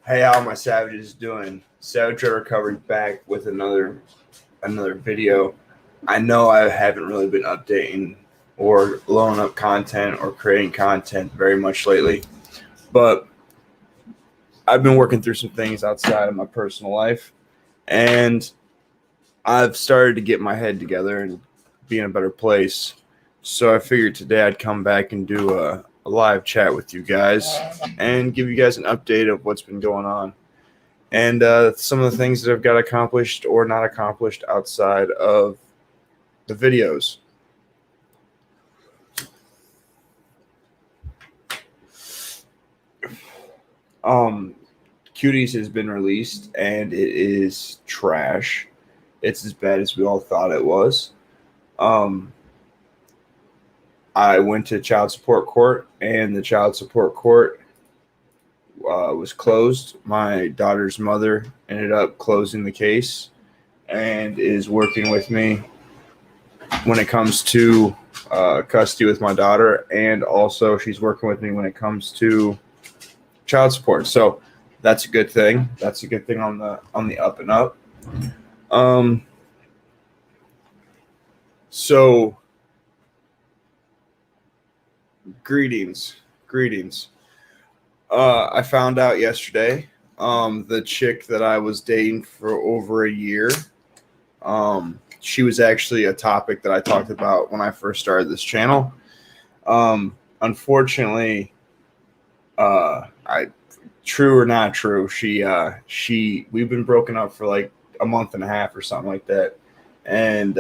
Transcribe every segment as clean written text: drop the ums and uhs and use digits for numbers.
Hey, how my savages doing? Savage Trevor Recovered back with another video. I know I haven't really been updating or blowing up content or creating content very much lately, but I've been working through some things outside of my personal life, and I've started to get my head together and be in a better place. So I figured today I'd come back and do a live chat with you guys and give you guys an update of what's been going on. And some of the things that I've got accomplished or not accomplished outside of the videos. Cuties has been released, and it is trash. It's as bad as we all thought it was. I went to child support court, and the child support court was closed. My daughter's mother ended up closing the case and is working with me when it comes to custody with my daughter, and also she's working with me when it comes to child support. So that's a good thing. That's a good thing on the up and up. So greetings. I found out yesterday the chick that I was dating for over a year, she was actually a topic that I talked about when I first started this channel. Unfortunately, true or not true, we've been broken up for like a month and a half or something like that, and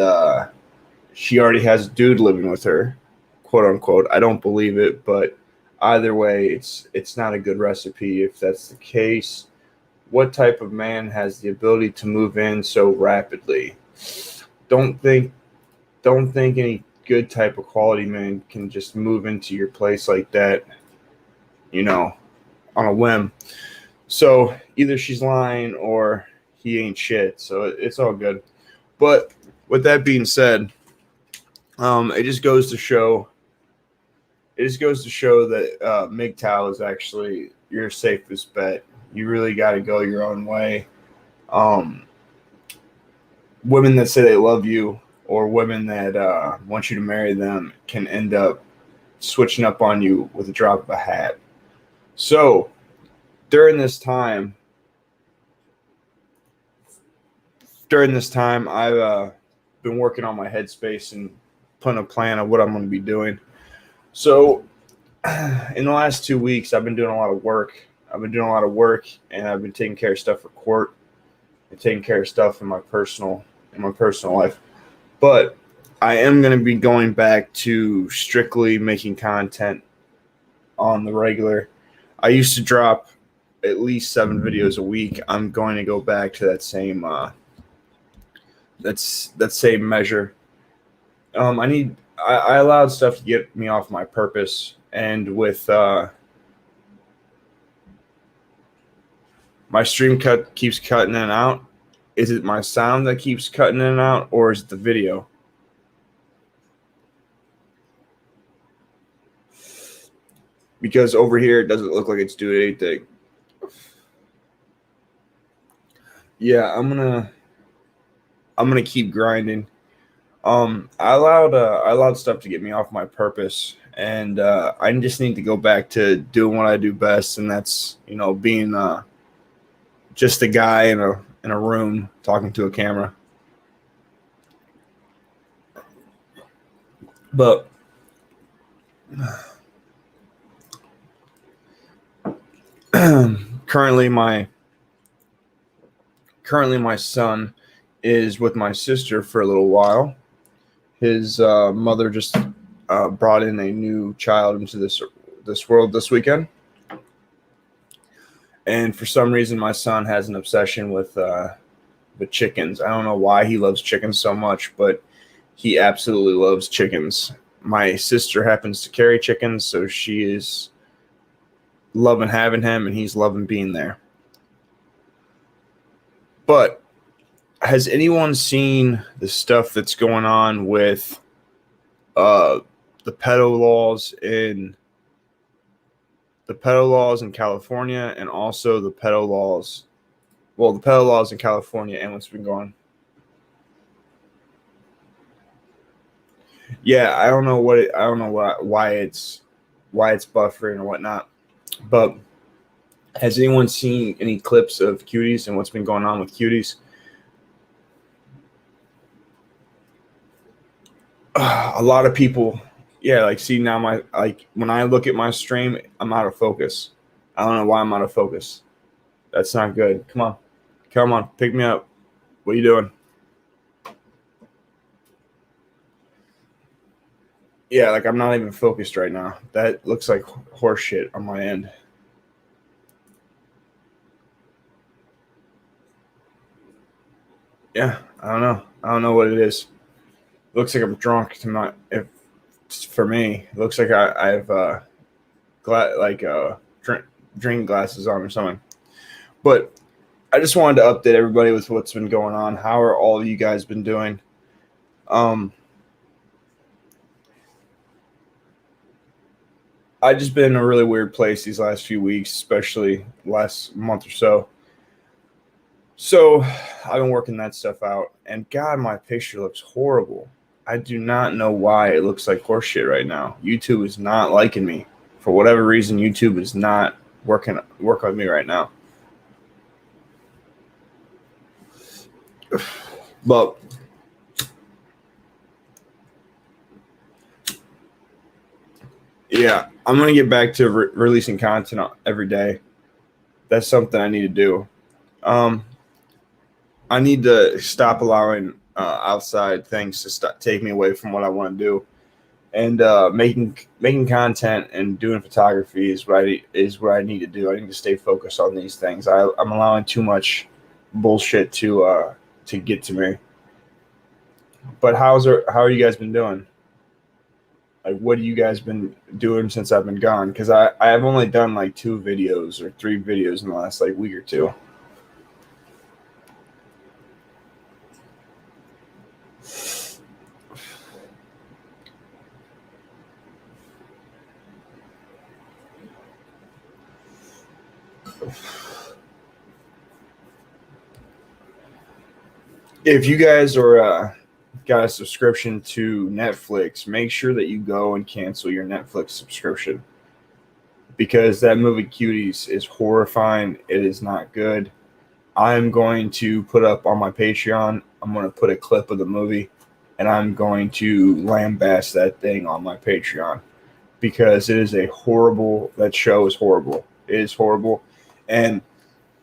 she already has a dude living with her, quote unquote. I don't believe it, but either way, it's not a good recipe if that's the case. What type of man has the ability to move in so rapidly? Don't think any good type of quality man can just move into your place like that, on a whim. So either she's lying or he ain't shit. So it's all good. But with that being said, it just goes to show that MGTOW is actually your safest bet. You really got to go your own way. Women that say they love you or women that want you to marry them can end up switching up on you with a drop of a hat. So during this time, I've been working on my headspace and putting a plan of what I'm going to be doing. So in the last 2 weeks, I've been doing a lot of work. And I've been taking care of stuff for court and taking care of stuff in my personal life. But I am going to be going back to strictly making content on the regular. I used to drop at least 7 videos a week. I'm going to go back to that same that same measure. I allowed stuff to get me off my purpose, and with my stream keeps cutting in and out. Is it my sound that keeps cutting in and out, or is it the video? Because over here it doesn't look like it's doing anything. Yeah, I'm gonna keep grinding. I allowed stuff to get me off my purpose, and I just need to go back to doing what I do best, and that's being just a guy in a room talking to a camera. But currently my son is with my sister for a little while. His mother just brought in a new child into this world this weekend, and for some reason my son has an obsession with chickens. I don't know why he loves chickens so much, but he absolutely loves chickens. My sister happens to carry chickens, so she is loving having him, and he's loving being there. But has anyone seen the stuff that's going on with the pedo laws in the pedo laws in California and also the pedo laws. Well, the pedo laws in California and what's been going on. Yeah, I don't know why it's buffering or whatnot. But has anyone seen any clips of Cuties and what's been going on with Cuties? A lot of people, yeah, like see now when I look at my stream, I'm out of focus. I don't know why I'm out of focus. That's not good. Come on, pick me up. What are you doing? Yeah, like I'm not even focused right now. That looks like horse shit on my end. Yeah, I don't know. I don't know what it is. Looks like I'm drunk tonight. If for me, it looks like I have drink glasses on or something. But I just wanted to update everybody with what's been going on. How are all of you guys been doing? I just been in a really weird place these last few weeks, especially last month or so. So I've been working that stuff out, and God, my picture looks horrible. I do not know why it looks like horseshit right now. YouTube is not liking me. For whatever reason, YouTube is not working with me right now. But yeah, I'm going to get back to releasing content every day. That's something I need to do. I need to stop allowing outside things to take me away from what I want to do. And making content and doing photography is what I need to do. I need to stay focused on these things. I'm allowing too much bullshit to get to me. But how are you guys been doing? Like, what have you guys been doing since I've been gone? Because I have only done like 2 videos or 3 videos in the last like week or 2. If you guys are got a subscription to Netflix, make sure that you go and cancel your Netflix subscription, because that movie Cuties is horrifying. It is not good. I'm going to put up on my Patreon, I'm going to put a clip of the movie, and I'm going to lambaste that thing on my Patreon, because it is that show is horrible. It is horrible. And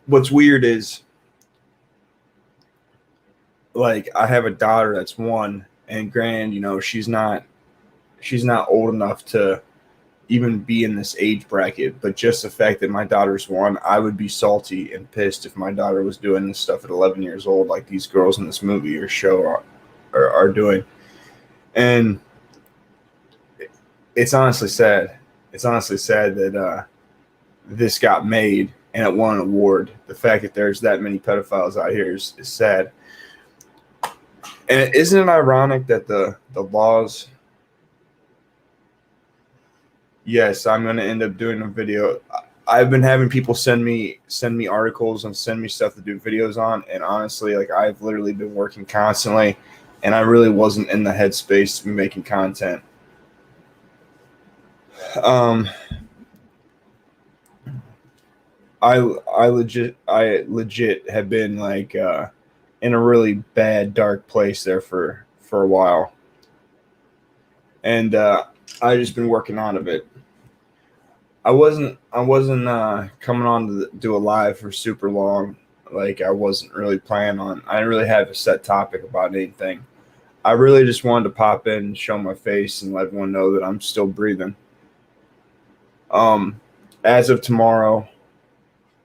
what's weird is, like, I have a daughter that's 1, and granted, she's not old enough to even be in this age bracket, but just the fact that my daughter's 1, I would be salty and pissed if my daughter was doing this stuff at 11 years old, like these girls in this movie or show are doing. And it's honestly sad. It's honestly sad that this got made and it won an award. The fact that there's that many pedophiles out here is sad. And isn't it ironic that the laws? Yes, I'm going to end up doing a video. I've been having people send me articles and send me stuff to do videos on, and honestly, like, I've literally been working constantly, and I really wasn't in the headspace to be making content. I legit have been like in a really bad dark place there for a while, and I just been working out of it. I wasn't coming on to do a live for super long. Like, I wasn't really planning on. I didn't really have a set topic about anything. I really just wanted to pop in, show my face, and let everyone know that I'm still breathing. As of tomorrow,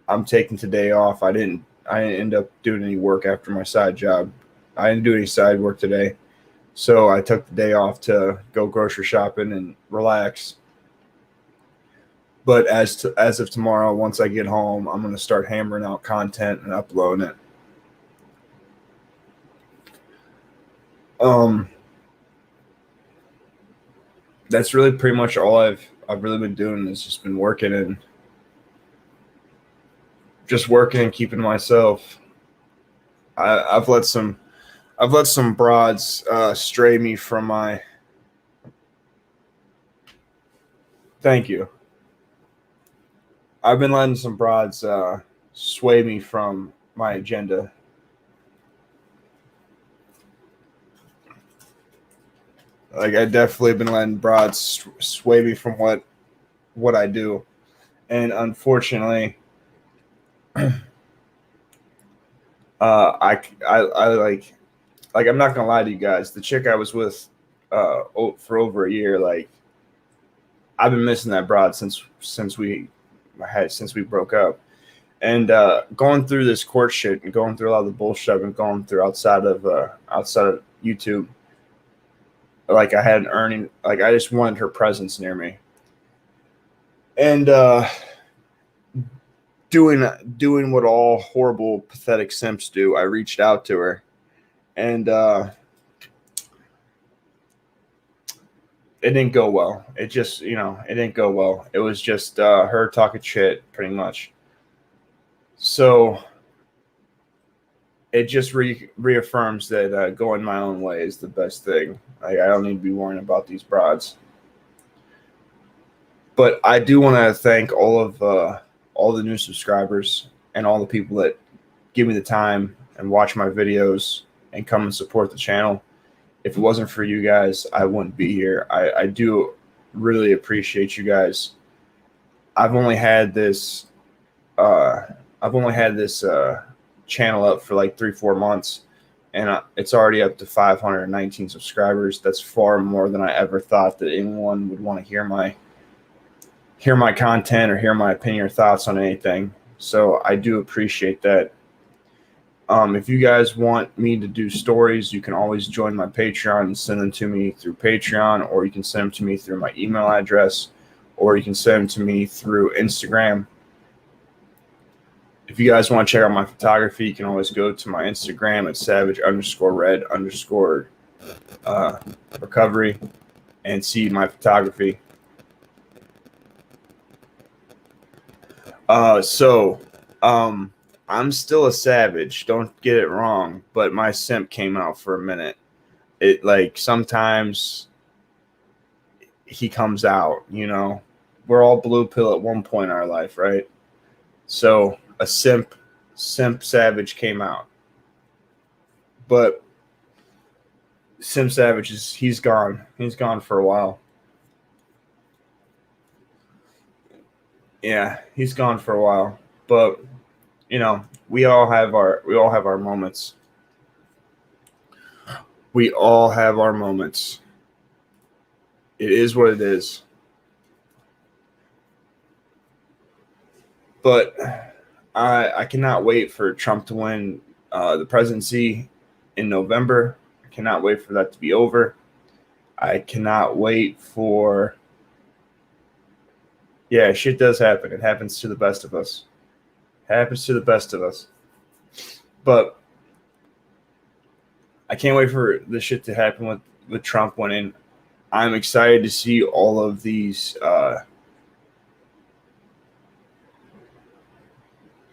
I'm taking today off. I didn't end up doing any work after my side job. I didn't do any side work today, so I took the day off to go grocery shopping and relax. But as of tomorrow, once I get home, I'm going to start hammering out content and uploading it. That's really pretty much all I've really been doing, is just been working and just working and keeping to myself. I've let some broads stray me from my. Thank you. I've been letting some broads sway me from my agenda. Like I definitely been letting broads sway me from what I do, and unfortunately, I like I'm not gonna lie to you guys. The chick I was with for over a year, like I've been missing that broad since we broke up, and going through this court shit and going through a lot of the bullshit I've been going through outside of YouTube. Like I had an earning, like I just wanted her presence near me, and doing what all horrible, pathetic simps do. I reached out to her, and it didn't go well. It just, it didn't go well. It was just her talking shit, pretty much. So it just reaffirms that going my own way is the best thing. I don't need to be worrying about these broads. But I do want to thank all the new subscribers and all the people that give me the time and watch my videos and come and support the channel. If it wasn't for you guys, I wouldn't be here. I do really appreciate you guys. I've only had this channel up for like 3-4 months, and it's already up to 519 subscribers. That's far more than I ever thought that anyone would want to hear my content or hear my opinion or thoughts on anything. So I do appreciate that. If you guys want me to do stories, you can always join my Patreon and send them to me through Patreon, or you can send them to me through my email address, or you can send them to me through Instagram. If you guys want to check out my photography, you can always go to my Instagram at savage_red_recovery and see my photography. I'm still a savage. Don't get it wrong, but my simp came out for a minute. It like sometimes he comes out, We're all blue pill at one point in our life, right? So a simp savage came out. But Simp Savage he's gone. He's gone for a while. Yeah, he's gone for a while. But we all have our moments. We all have our moments. It is what it is. But I cannot wait for Trump to win the presidency in November. I cannot wait for that to be over. I cannot wait for... Yeah, shit does happen. It happens to the best of us. Happens to the best of us. But I can't wait for this shit to happen with Trump winning. I'm excited to see all of these.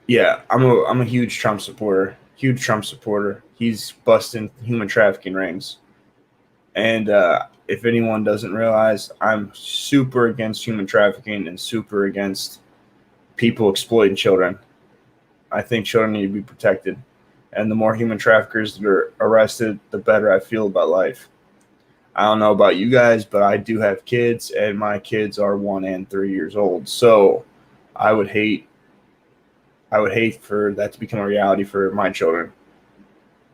Yeah, I'm a huge Trump supporter. Huge Trump supporter. He's busting human trafficking rings. And if anyone doesn't realize, I'm super against human trafficking and super against people exploiting children. I think children need to be protected. And the more human traffickers that are arrested, the better I feel about life. I don't know about you guys, but I do have kids, and my kids are 1 and 3 years old. So I would hate for that to become a reality for my children.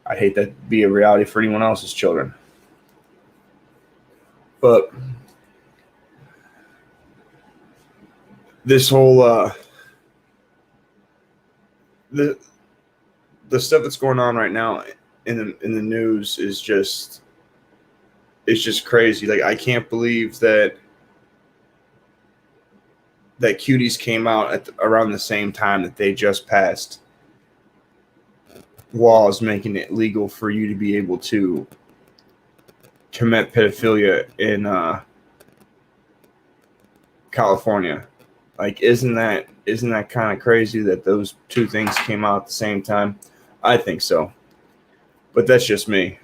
I'd hate that to be a reality for anyone else's children. But this whole the stuff that's going on right now in the news is just crazy. Like I can't believe that Cuties came out at around the same time that they just passed laws making it legal for you to be able to commit pedophilia in California. Like, isn't that Isn't that kind of crazy that those two things came out at the same time? I think so. But that's just me.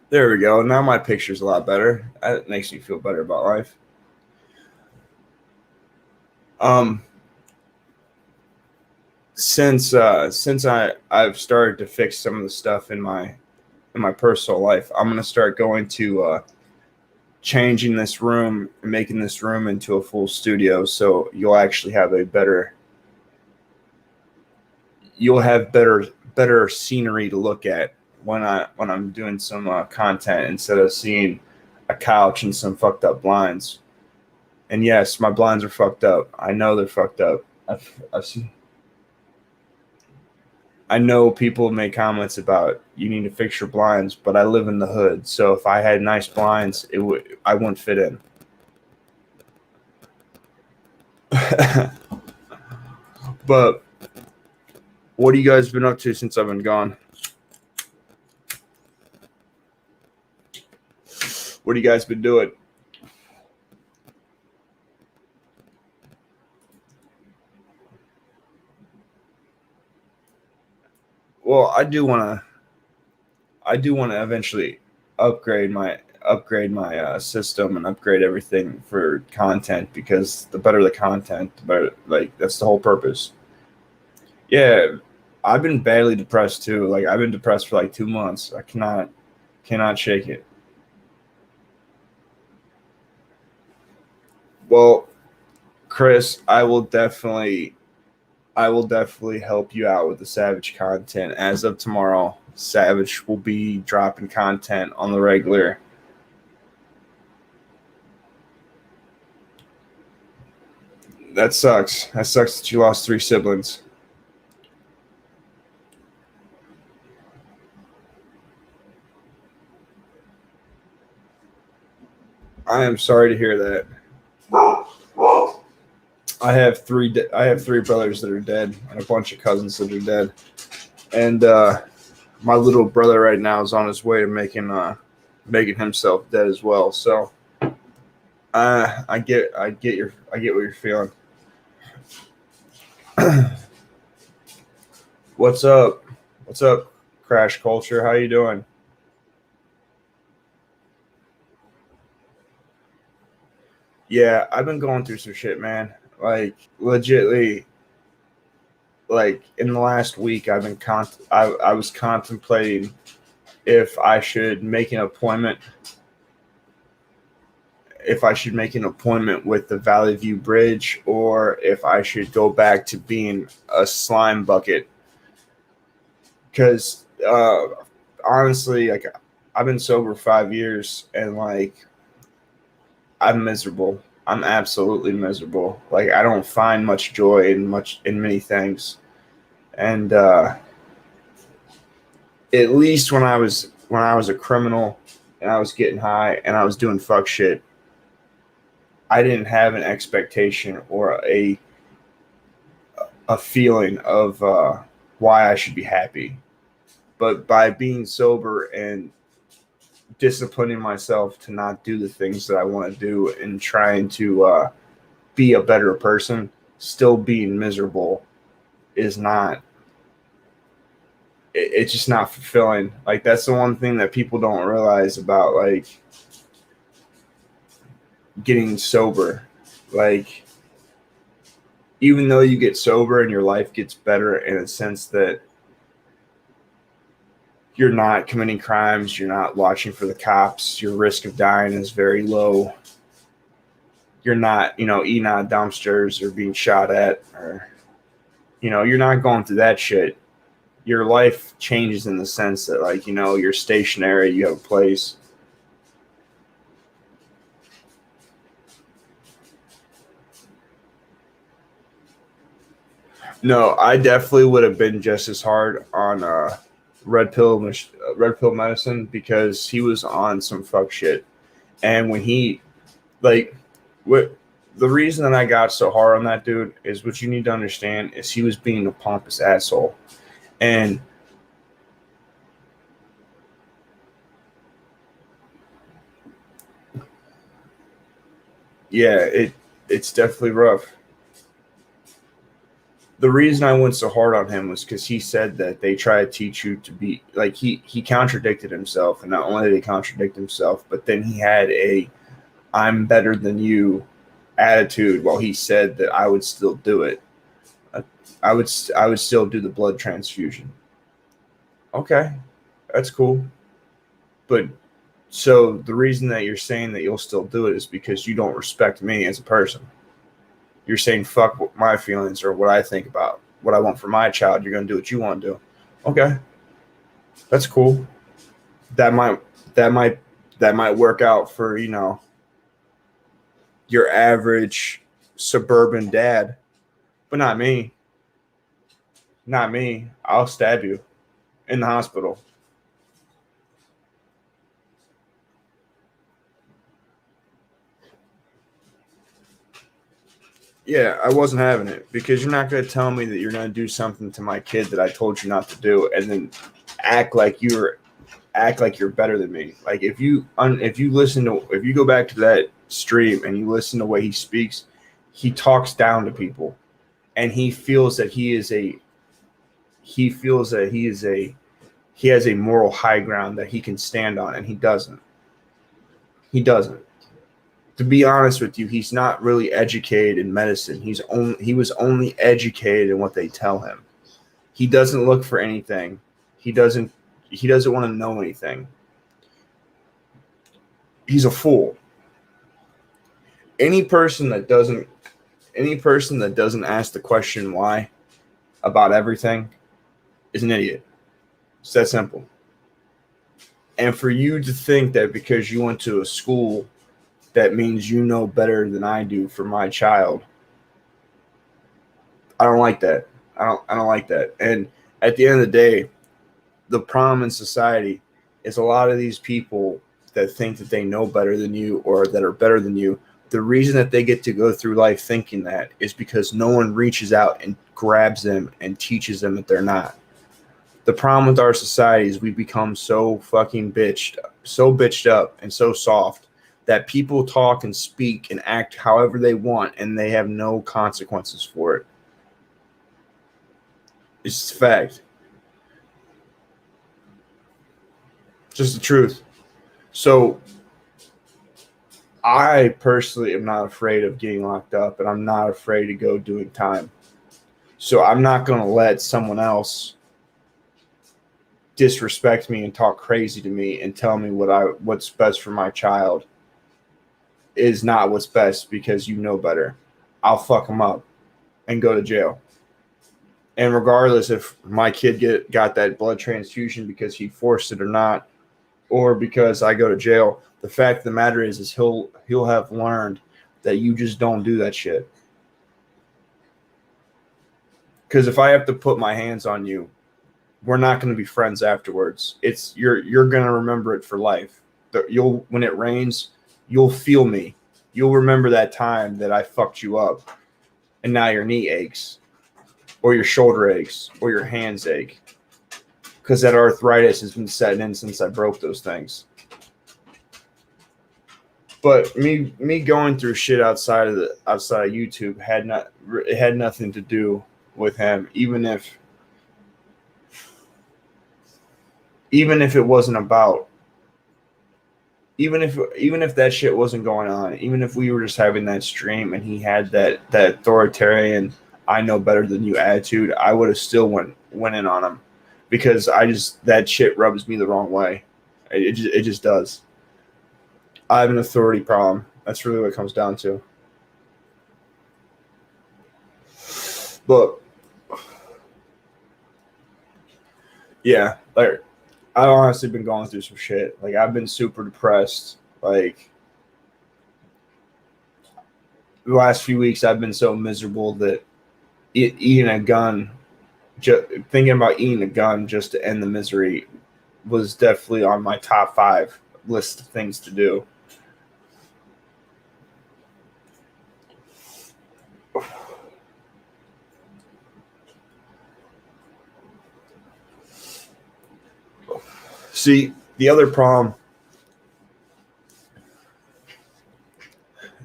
There we go. Now my picture's a lot better. That makes me feel better about life. Since I've started to fix some of the stuff in my personal life, I'm gonna start going to changing this room and making this room into a full studio, so you'll actually have better scenery to look at when I'm doing some content, instead of seeing a couch and some fucked up blinds. And yes, my blinds are fucked up. I know they're fucked up. I've seen. I know people make comments about you need to fix your blinds, but I live in the hood, so if I had nice blinds, I wouldn't fit in. But what have you guys been up to since I've been gone? What have you guys been doing? Well, I do want to eventually upgrade my system and upgrade everything for content, because the better the content, the better, like, that's the whole purpose. Yeah, I've been badly depressed too. Like, I've been depressed for like 2 months. I cannot shake it. Well, Chris, I will definitely help you out with the Savage content. As of tomorrow, Savage will be dropping content on the regular. That sucks. That sucks that you lost 3 siblings. I am sorry to hear that. I have 3 brothers that are dead and a bunch of cousins that are dead. And my little brother right now is on his way to making himself dead as well. So I get what you're feeling. What's up? What's up, Crash Culture? How you doing? Yeah, I've been going through some shit, man. Like, legitly, like, in the last week, I was contemplating if I should make an appointment with the Valley View Bridge, or if I should go back to being a slime bucket. Because honestly, like, I've been sober 5 years, and like, I'm miserable. I'm absolutely miserable. Like, I don't find much joy in many things. And at least when I was a criminal and I was getting high and I was doing fuck shit, I didn't have an expectation or a feeling of why I should be happy. But by being sober and disciplining myself to not do the things that I want to do, and trying to be a better person, still being miserable is not. It's just not fulfilling. Like, that's the one thing that people don't realize about, like, getting sober. Like, even though you get sober and your life gets better in a sense that you're not committing crimes, you're not watching for the cops, your risk of dying is very low. You're not, eating out of dumpsters or being shot at, or, you're not going through that shit. Your life changes in the sense that, like, you're stationary, you have a place. No, I definitely would have been just as hard on red pill medicine, because he was on some fuck shit. And when he, like, what the reason that I got so hard on that dude is, what you need to understand is, he was being a pompous asshole. And yeah, It's definitely rough. The reason I went so hard on him was because he said that they try to teach you to be like he contradicted himself, and not only did he contradict himself, but then he had a "I'm better than you" attitude while he said that I would still do it. I would still do the blood transfusion. Okay, that's cool, but so the reason that you're saying that you'll still do it is because you don't respect me as a person. You're saying fuck my feelings or what I think about what I want for my child. You're gonna do what you want to do. Okay, that's cool. That might that might that might work out for your average suburban dad, but not me. Not me. I'll stab you in the hospital. Yeah, I wasn't having it because you're not going to tell me that you're going to do something to my kid that I told you not to do, and then act like you're better than me. Like if you go back to that stream and you listen to the way he speaks, he talks down to people, and he feels that he has a moral high ground that he can stand on, and he doesn't. He doesn't. To be honest with you, he's not really educated in medicine. He was only educated in what they tell him. He doesn't look for anything. He doesn't want to know anything. He's a fool. Any person that doesn't ask the question why about everything is an idiot. It's that simple. And for you to think that because you went to a school that means you know better than I do for my child, I don't like that. I don't like that. And at the end of the day, the problem in society is a lot of these people that think that they know better than you or that are better than you. The reason that they get to go through life thinking that is because no one reaches out and grabs them and teaches them that they're not. The problem with our society is we become so fucking bitched up and so soft that people talk and speak and act however they want and they have no consequences for it. It's just a fact. Just the truth. So I personally am not afraid of getting locked up, and I'm not afraid to go doing time. So I'm not going to let someone else disrespect me and talk crazy to me and tell me what's best for my child is not what's best because you know better. I'll fuck them up and go to jail. And regardless if my kid got that blood transfusion because he forced it or not, or because I go to jail, the fact of the matter is he'll have learned that you just don't do that shit. Because if I have to put my hands on you, we're not going to be friends afterwards. You're going to remember it for life. When it rains, you'll feel me. You'll remember that time that I fucked you up, and now your knee aches, or your shoulder aches, or your hands ache, because that arthritis has been setting in since I broke those things. But me going through shit outside of YouTube had nothing to do with him, even if it wasn't about even if that shit wasn't going on, even if we were just having that stream and he had that authoritarian I know better than you attitude, I would have still went in on him because that shit rubs me the wrong way. It just does. I have an authority problem. That's really what it comes down to. But yeah, like I've honestly been going through some shit. Like I've been super depressed. Like the last few weeks, I've been so miserable that eating a gun, thinking about eating a gun just to end the misery, was definitely on my top 5 list of things to do. See, the other problem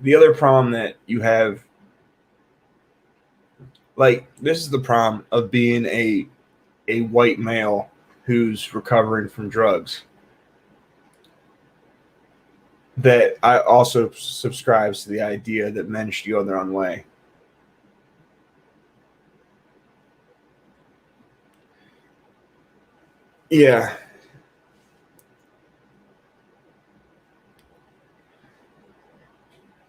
the other problem that you have, like, this is the problem of being a white male who's recovering from drugs, that I also subscribes to the idea that men should go their own way. Yeah.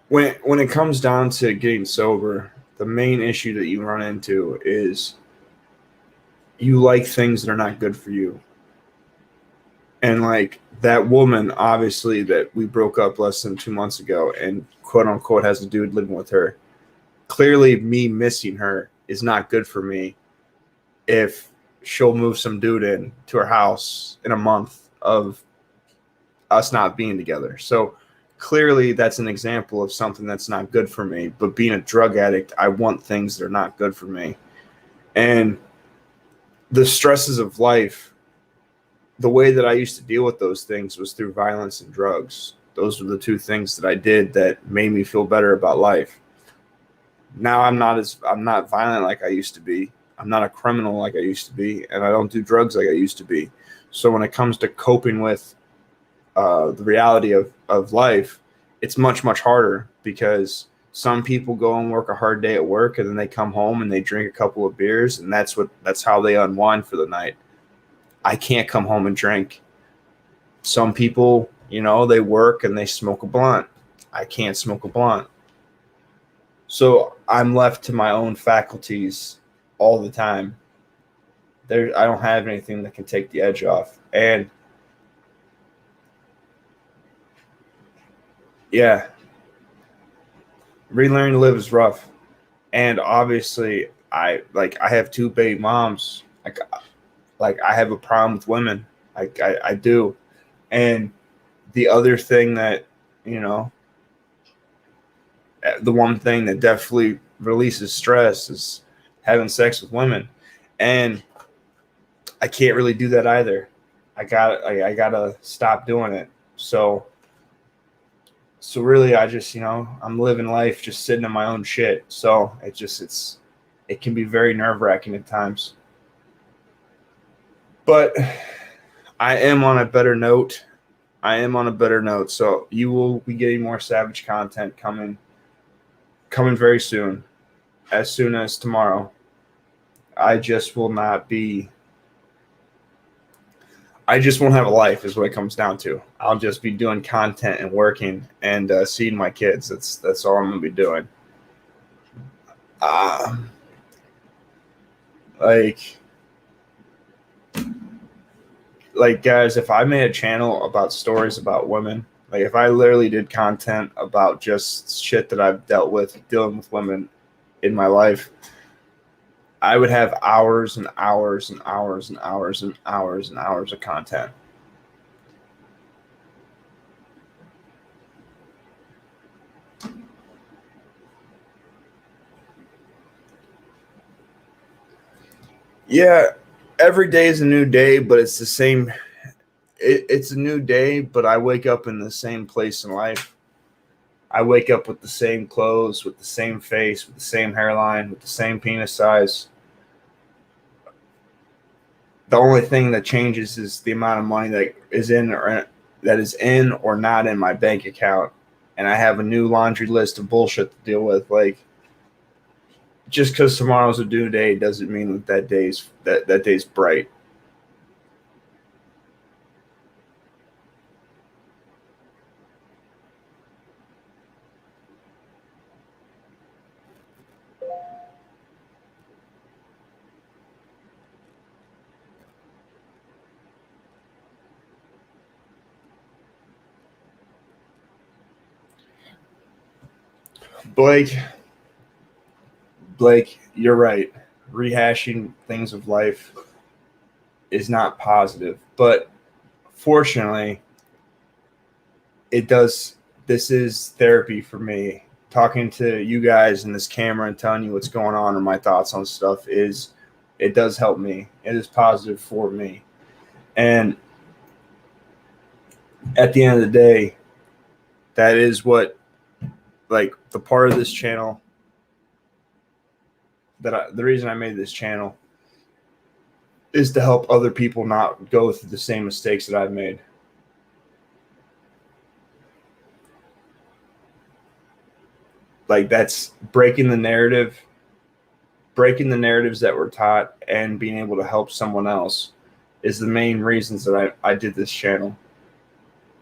When it comes down to getting sober, the main issue that you run into is you like things that are not good for you. And like that woman, obviously, that we broke up less than 2 months ago and quote unquote has a dude living with her. Clearly, me missing her is not good for me if she'll move some dude in to her house in a month of us not being together. So clearly, that's an example of something that's not good for me. But being a drug addict, I want things that are not good for me. And the stresses of life, the way that I used to deal with those things was through violence and drugs. Those were the two things that I did that made me feel better about life. Now I'm not violent like I used to be. I'm not a criminal like I used to be, and I don't do drugs like I used to be. So when it comes to coping with the reality of life, it's much, much harder because some people go and work a hard day at work and then they come home and they drink a couple of beers and that's how they unwind for the night. I can't come home and drink. Some people, they work and they smoke a blunt. I can't smoke a blunt. So I'm left to my own faculties all the time. I don't have anything that can take the edge off. And yeah, relearning to live is rough. And obviously I have two baby moms. I have a problem with women. I do. And the other thing that, the one thing that definitely releases stress is having sex with women. And I can't really do that either. I gotta stop doing it. So really I just, I'm living life just sitting in my own shit. So it can be very nerve-wracking at times. But I am on a better note. So you will be getting more Savage content coming very soon as tomorrow. I just won't have a life is what it comes down to. I'll just be doing content and working and seeing my kids. That's all I'm going to be doing. Like guys, if I made a channel about stories about women, like if I literally did content about just shit that I've dealt with dealing with women in my life, I would have hours and hours and hours and hours and hours and hours of content. Yeah, every day is a new day, but it's the same. It's a new day, but I wake up in the same place in life. I wake up with the same clothes, with the same face, with the same hairline, with the same penis size. The only thing that changes is the amount of money that is in or not in my bank account. And I have a new laundry list of bullshit to deal with. Like, just because tomorrow's a due day doesn't mean that day's bright. Blake, you're right. Rehashing things of life is not positive, but fortunately, it does. This is therapy for me. Talking to you guys in this camera and telling you what's going on or my thoughts on stuff it does help me. It is positive for me. And at the end of the day, that is what like the part of this channel the reason I made this channel is to help other people not go through the same mistakes that I've made. Like, that's breaking the narratives that we're taught, and being able to help someone else is the main reasons that I did this channel.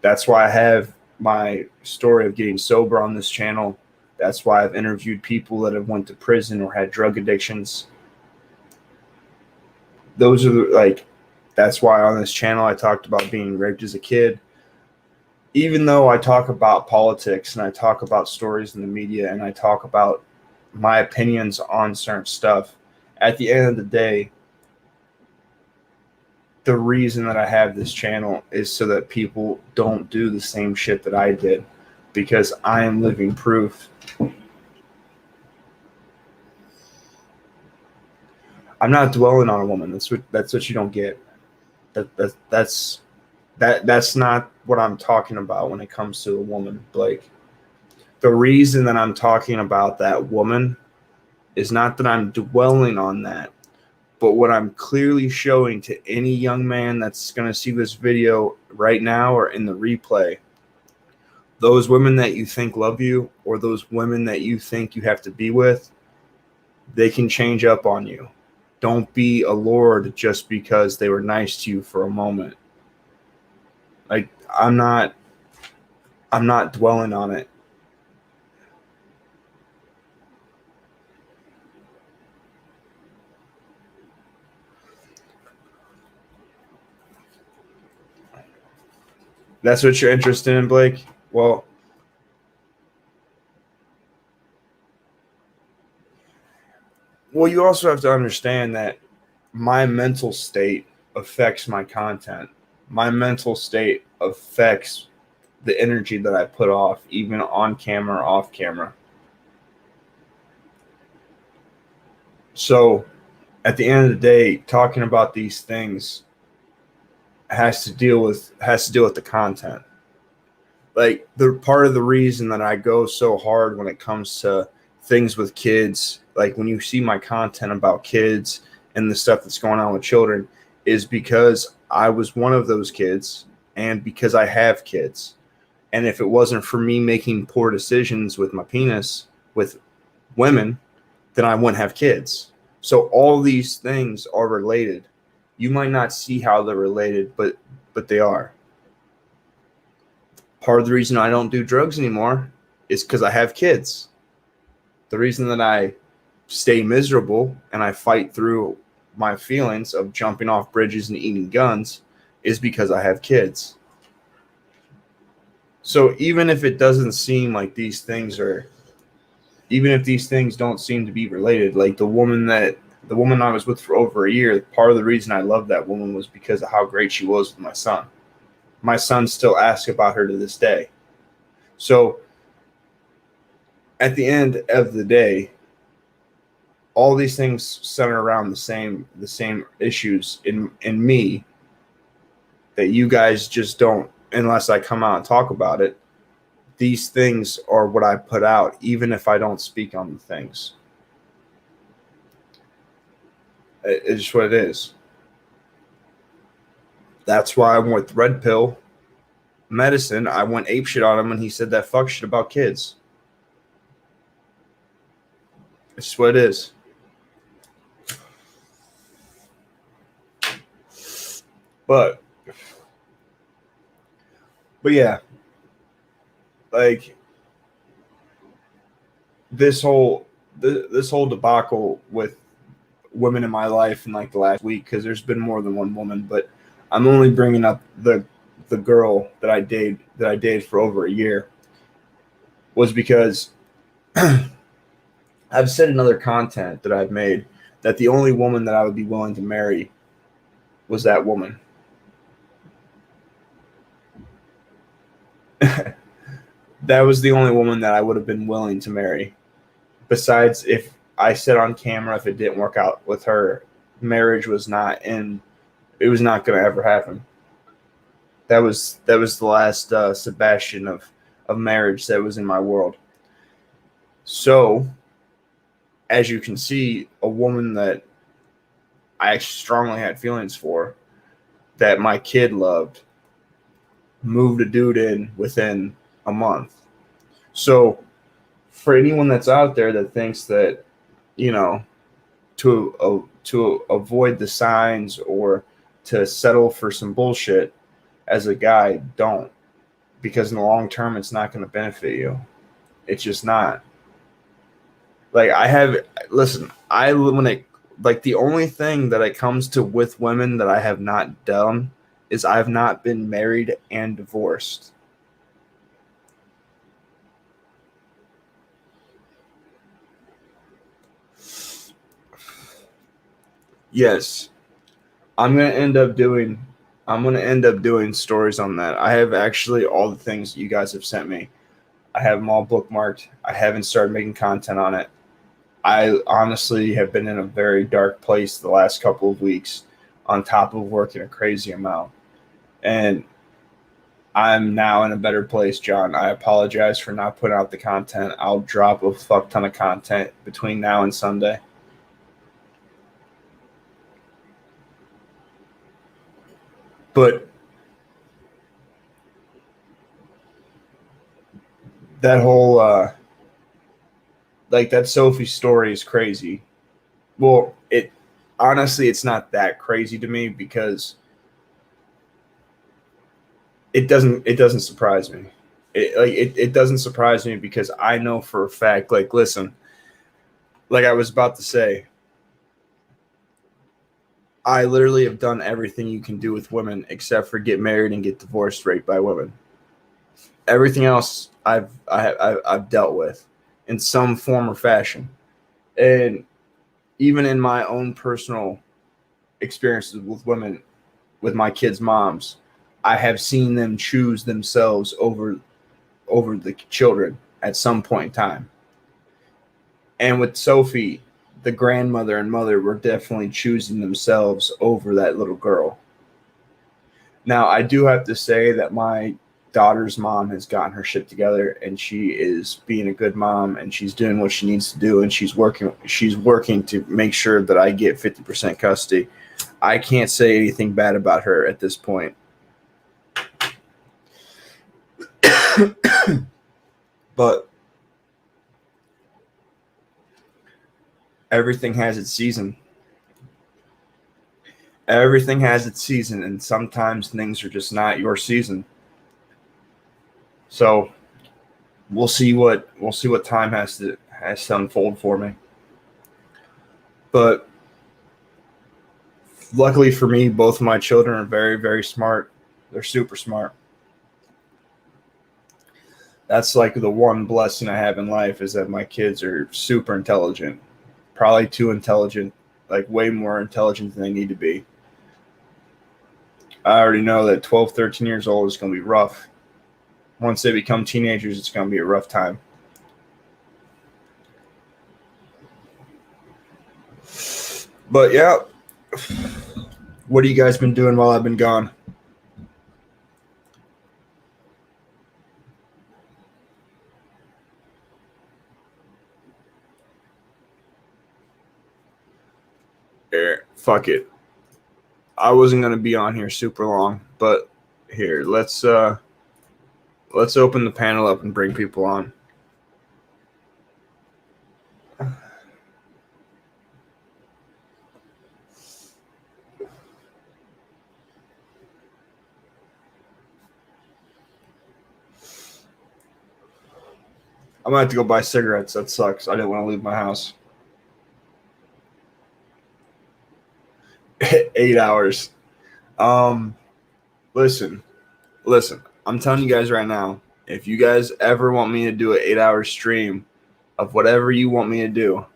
That's why I have my story of getting sober on this channel. That's why I've interviewed people that have went to prison or had drug addictions. Those are that's why on this channel I talked about being raped as a kid. Even though I talk about politics and I talk about stories in the media and I talk about my opinions on certain stuff, at the end of the day, the reason that I have this channel is so that people don't do the same shit that I did, because I am living proof. I'm not dwelling on a woman. That's what you don't get. That's not what I'm talking about when it comes to a woman, Blake. The reason that I'm talking about that woman is not that I'm dwelling on that, but what I'm clearly showing to any young man that's going to see this video right now or in the replay, those women that you think love you, or those women that you think you have to be with, they can change up on you. Don't be allured just because they were nice to you for a moment. Like, I'm not dwelling on it. That's what you're interested in, Blake? Well, you also have to understand that my mental state affects my content. My mental state affects the energy that I put off, even on camera or off camera. So at the end of the day, talking about these things has to deal with the content. Like, the part of the reason that I go so hard when it comes to things with kids, like when you see my content about kids and the stuff that's going on with children, is because I was one of those kids, and because I have kids. And if it wasn't for me making poor decisions with my penis with women, then I wouldn't have kids. So all these things are related. You might not see how they're related, but they are. Part of the reason I don't do drugs anymore is because I have kids. The reason that I stay miserable and I fight through my feelings of jumping off bridges and eating guns is because I have kids. So even if it doesn't seem like these things are, even if these things don't seem to be related, like the woman I was with for over a year, part of the reason I loved that woman was because of how great she was with my son. My son still asks about her to this day. So at the end of the day, all these things center around the same issues in me that you guys just don't, unless I come out and talk about it. These things are what I put out, even if I don't speak on the things. It's just what it is. That's why I went with Red Pill medicine. I went apeshit on him when he said that fuck shit about kids. It's just what it is. But yeah, like this whole debacle with women in my life in like the last week, because there's been more than one woman, but I'm only bringing up the girl that I dated for over a year, was because I've said in other content that I've made that the only woman that I would be willing to marry was that woman. That was the only woman that I would have been willing to marry. Besides, if I said on camera, if it didn't work out with her, marriage was not in. It was not going to ever happen. That was the last Sebastian of marriage that was in my world. So, as you can see, a woman that I actually strongly had feelings for, that my kid loved, moved a dude in within a month. So, for anyone that's out there that thinks that, you know, to avoid the signs or to settle for some bullshit as a guy, don't, because in the long term it's not going to benefit you. It's just not. Like I have listen, I when it like the only thing that it comes to with women that I have not done is I've not been married and divorced. Yes, I'm gonna end up doing. I'm gonna end up doing stories on that. I have actually all the things you guys have sent me. I have them all bookmarked. I haven't started making content on it. I honestly have been in a very dark place the last couple of weeks, on top of working a crazy amount, and I'm now in a better place, John. I apologize for not putting out the content. I'll drop a fuck ton of content between now and Sunday. But that whole like that Sophie story is crazy. Well, it honestly it's not that crazy to me because it doesn't surprise me. It doesn't surprise me because I know for a fact, like, listen, like I was about to say, I literally have done everything you can do with women except for get married and get divorced right by women. Everything else I've dealt with in some form or fashion, and even in my own personal experiences with women, with my kids' moms, I have seen them choose themselves over the children at some point in time. And with Sophie, the grandmother and mother were definitely choosing themselves over that little girl. Now, I do have to say that my daughter's mom has gotten her shit together and she is being a good mom and she's doing what she needs to do and she's working to make sure that I get 50% custody. I can't say anything bad about her at this point. But everything has its season. Everything has its season, and sometimes things are just not your season. So we'll see what time has to unfold for me. But luckily for me, both of my children are very, very smart. They're super smart. That's like the one blessing I have in life is that my kids are super intelligent. Probably too intelligent, like way more intelligent than they need to be. I already know that 12, 13 years old is going to be rough. Once they become teenagers, it's going to be a rough time. But yeah, what have you guys been doing while I've been gone? Fuck it. I wasn't gonna be on here super long, but here, let's open the panel up and bring people on. I'm gonna have to go buy cigarettes. That sucks. I didn't want to leave my house. 8 hours. Um, listen, listen. I'm telling you guys right now. If you guys ever want me to do an 8 hour stream of whatever you want me to do, all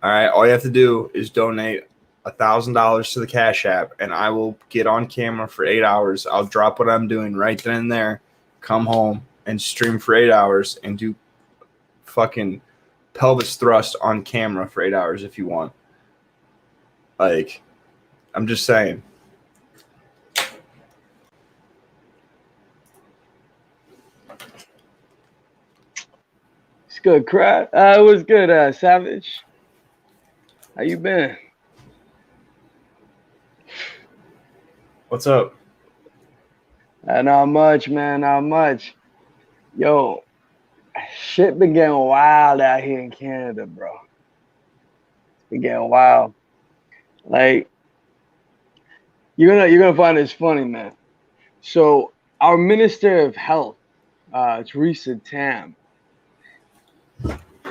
right, all you have to do is donate $1,000 to the Cash App, and I will get on camera for 8 hours. I'll drop what I'm doing right then and there, come home and stream for 8 hours, and do fucking pelvis thrust on camera for 8 hours if you want. Like, I'm just saying. good, crowd? It was good, Savage. How you been? What's up? Not much, man. Not much. Yo, shit been getting wild out here in Canada, bro. It's been getting wild. Like you're gonna find this funny, man. So our Minister of Health, Theresa Tam,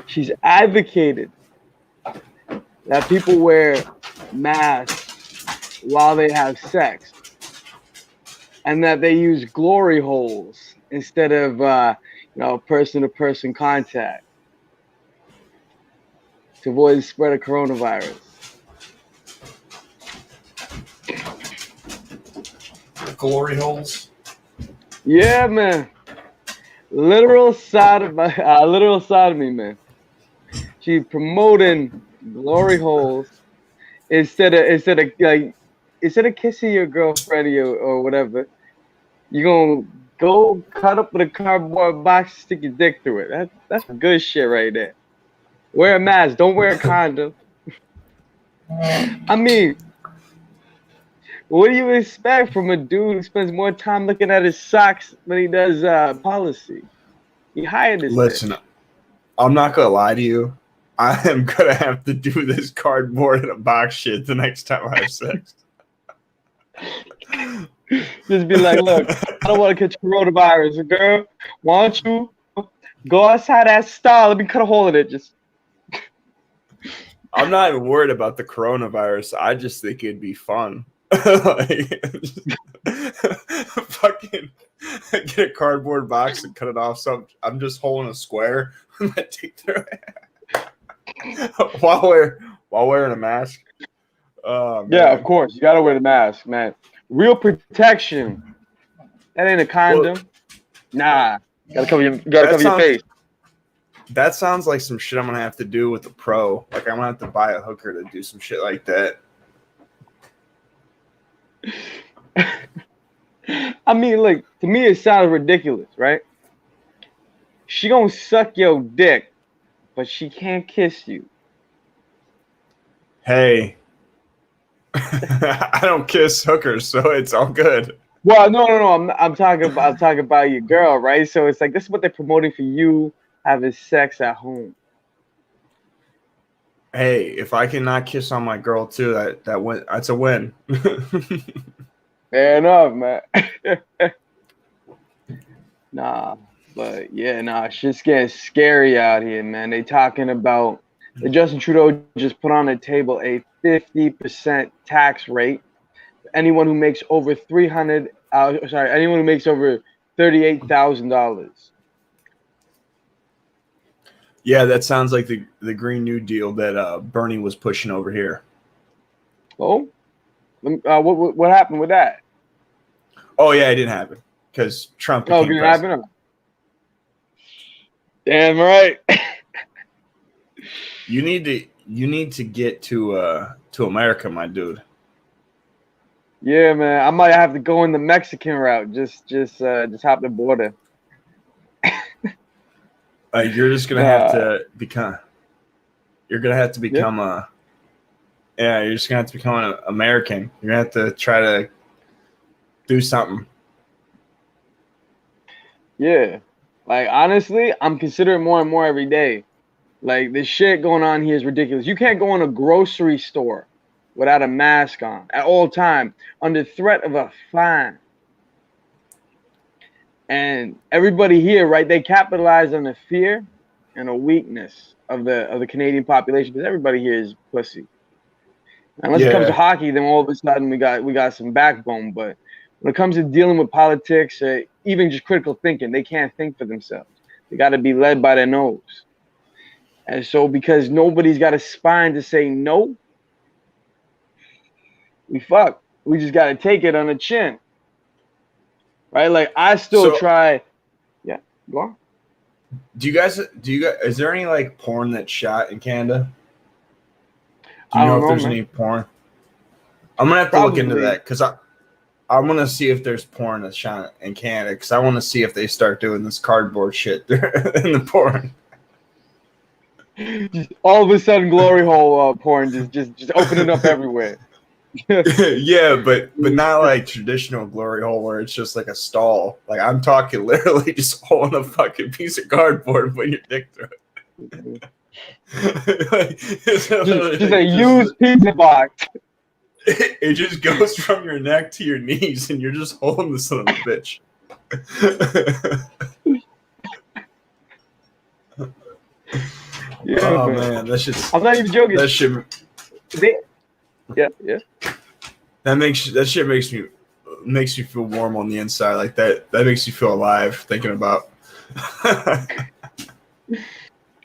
she's advocated that people wear masks while they have sex, and that they use glory holes instead of person-to-person contact to avoid the spread of coronavirus. Glory holes. Yeah, man. Literal sodomy, man. She's promoting glory holes instead of kissing your girlfriend or whatever. You're gonna go cut up with a cardboard box, stick your dick through it. That's good shit right there. Wear a mask. Don't wear a condom. I mean, what do you expect from a dude who spends more time looking at his socks than he does policy? He hired this Listen, bitch. I'm not gonna lie to you. I am gonna have to do this cardboard in a box shit the next time I have sex. Just be like, look, I don't want to catch coronavirus. Girl, why don't you go outside that stall? Let me cut a hole in it. Just I'm not even worried about the coronavirus. I just think it'd be fun. Like, fucking get a cardboard box and cut it off. So I'm just holding a square with my dick through it while wearing a mask. yeah, of course, you gotta wear the mask, man. Real protection. That ain't a condom. Well, nah, you gotta cover your face. That sounds like some shit I'm gonna have to do with the pro. Like I'm gonna have to buy a hooker to do some shit like that. I mean, like, to me it sounds ridiculous, right? She gonna suck your dick, but she can't kiss you. Hey, I don't kiss hookers, so it's all good. Well, no. I'm talking about your girl, right? So it's like this is what they're promoting for you having sex at home. Hey, if I cannot kiss on my girl too, that's a win. Fair enough, man. Nah, but yeah, shit's getting scary out here, man. They talking about Justin Trudeau just put on the table a 50% tax rate for anyone who makes over anyone who makes over $38,000. Yeah, that sounds like the Green New Deal that Bernie was pushing over here. Oh, what happened with that? Oh yeah, it didn't happen because Trump became didn't president. happen. Damn right. You need to get to America, my dude. Yeah, man. I might have to go in the Mexican route. Just hop the border. You're just gonna have to become. You're gonna have to become You're just gonna have to become an American. You're gonna have to try to do something. Yeah, like honestly, I'm considering more and more every day. Like this shit going on here is ridiculous. You can't go in a grocery store without a mask on at all time under threat of a fine. And everybody here, right? They capitalize on the fear and the weakness of the Canadian population because everybody here is pussy. Unless it comes to hockey, then all of a sudden we got some backbone. But when it comes to dealing with politics, even just critical thinking, they can't think for themselves. They got to be led by their nose. And so because nobody's got a spine to say no, we fuck. We just got to take it on the chin. Right? Like I still try. Yeah, go on. Do you guys? Is there any like porn that's shot in Canada? Do you know if there's any porn? I'm gonna have to look into that because I'm gonna see if there's porn that's shot in Canada because I want to see if they start doing this cardboard shit in the porn. Just all of a sudden, glory hole porn just opening up everywhere. Yeah, but not like traditional glory hole where it's just like a stall. Like I'm talking literally just holding a fucking piece of cardboard when your dick through it. Like, Just a used pizza box. It just goes from your neck to your knees, and you're just holding the son of a bitch. Yeah, oh man, that's just. I'm not even joking. That shit. Yeah. That shit makes me feel warm on the inside. Like that makes you feel alive thinking about.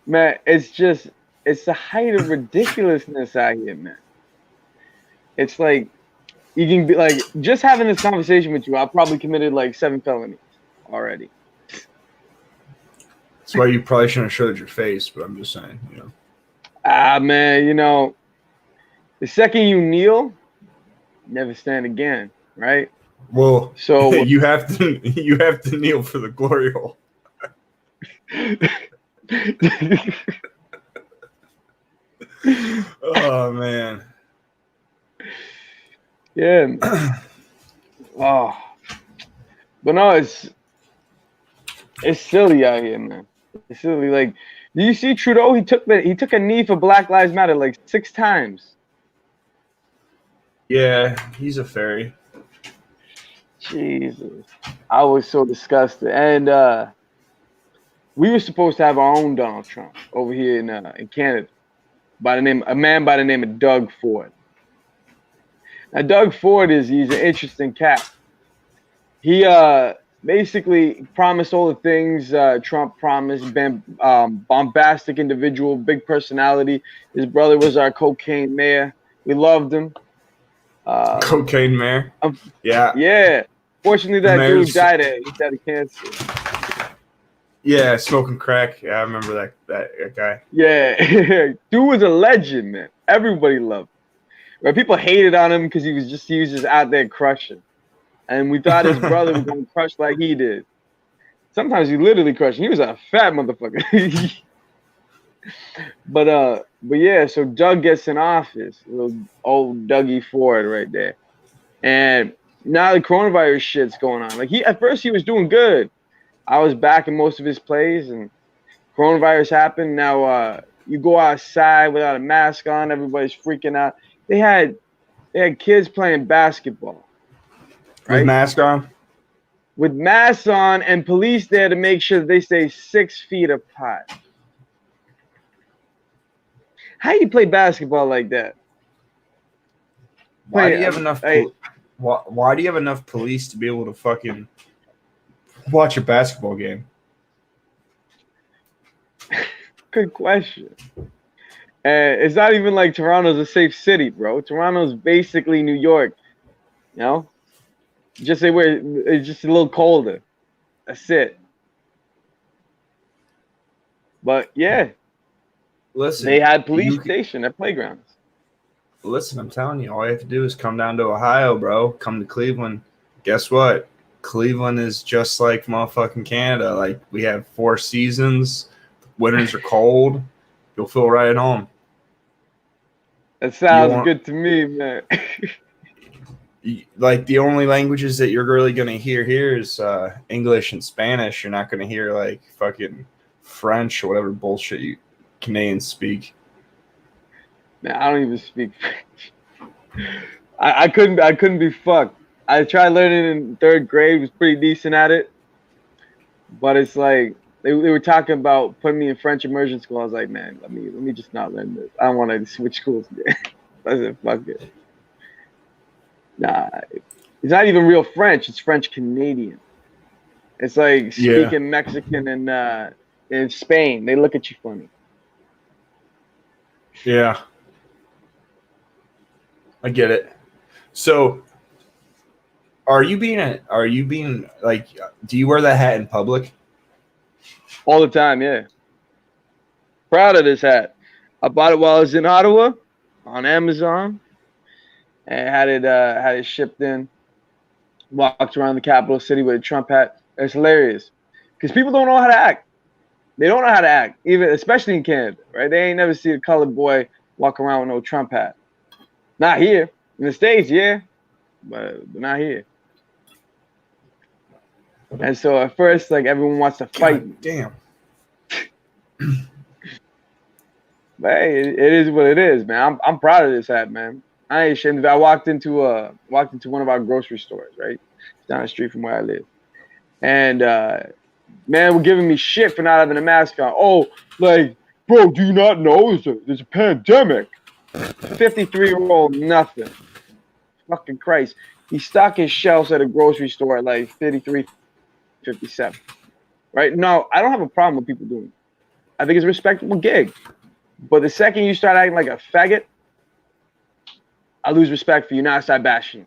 Man, it's the height of ridiculousness out here, man. It's like you can be like just having this conversation with you. I probably committed like 7 felonies already. That's why you probably shouldn't have showed your face, but I'm just saying, you know. Man, the second you kneel, never stand again, right? Well, so you have to kneel for the glory hole. Oh man. Yeah. Oh, but no, it's silly out here, man. It's silly. Like, do you see Trudeau? He took a knee for Black Lives Matter like 6 times. Yeah, he's a fairy. Jesus, I was so disgusted. And we were supposed to have our own Donald Trump over here in Canada, a man by the name of Doug Ford. Now, Doug Ford he's an interesting cat. He basically promised all the things Trump promised. Bombastic individual, big personality. His brother was our cocaine mayor. We loved him. Cocaine mayor. Yeah. Yeah. Fortunately, that dude died. He died of cancer. Yeah, smoking crack. Yeah, I remember that guy. Yeah, dude was a legend, man. Everybody loved him. But people hated on him because he was just out there crushing. And we thought his brother was going to crush like he did. Sometimes he literally crushed. He was a fat motherfucker. But yeah, so Doug gets in office. Little old Dougie Ford right there. And now the coronavirus shit's going on. Like at first he was doing good. I was backing most of his plays, and coronavirus happened. Now you go outside without a mask on, everybody's freaking out. They had kids playing basketball. Right? With mask on? With masks on, and police there to make sure that they stay 6 feet apart. How do you play basketball like that? Why do you have enough? Why do you have enough police to be able to fucking watch a basketball game? Good question. It's not even like Toronto's a safe city, bro. Toronto's basically New York. You know, it's just a little colder. That's it. But yeah, listen, they had police station at playgrounds. Listen, I'm telling you, all you have to do is come down to Ohio, bro. Come to Cleveland. Guess what? Cleveland is just like motherfucking Canada. Like, we have 4 seasons. Winters are cold. You'll feel right at home. That sounds good to me, man. Like, the only languages that you're really going to hear here is English and Spanish. You're not going to hear, like, fucking French or whatever bullshit you Canadians speak. Man, I don't even speak French. I couldn't be fucked. I tried learning in 3rd grade, was pretty decent at it. But it's like they were talking about putting me in French immersion school. I was like, man, let me just not learn this. I don't want to switch schools again. I said, fuck it. Nah, it's not even real French. It's French Canadian. It's like speaking Mexican and in Spain. They look at you funny. Yeah. I get it. So, are you being like, do you wear that hat in public? All the time, yeah. Proud of this hat. I bought it while I was in Ottawa on Amazon and had it shipped in. Walked around the capital city with a Trump hat. It's hilarious because people don't know how to act. They don't know how to act, even especially in Canada, right? They ain't never see a colored boy walk around with no Trump hat. Not here. In the States, yeah, but not here. And so at first, like everyone wants to fight. God damn. But hey, it is what it is, man. I'm proud of this hat, man. I ain't ashamed of it. I walked into one of our grocery stores, right? It's down the street from where I live. And man, were giving me shit for not having a mask on. Oh, like, bro, do you not know there's a pandemic? 53-year-old, nothing. Fucking Christ. He stocked his shelves at a grocery store at like 53, 57. Right? No, I don't have a problem with people doing it. I think it's a respectable gig. But the second you start acting like a faggot, I lose respect for you. Now I start bashing you.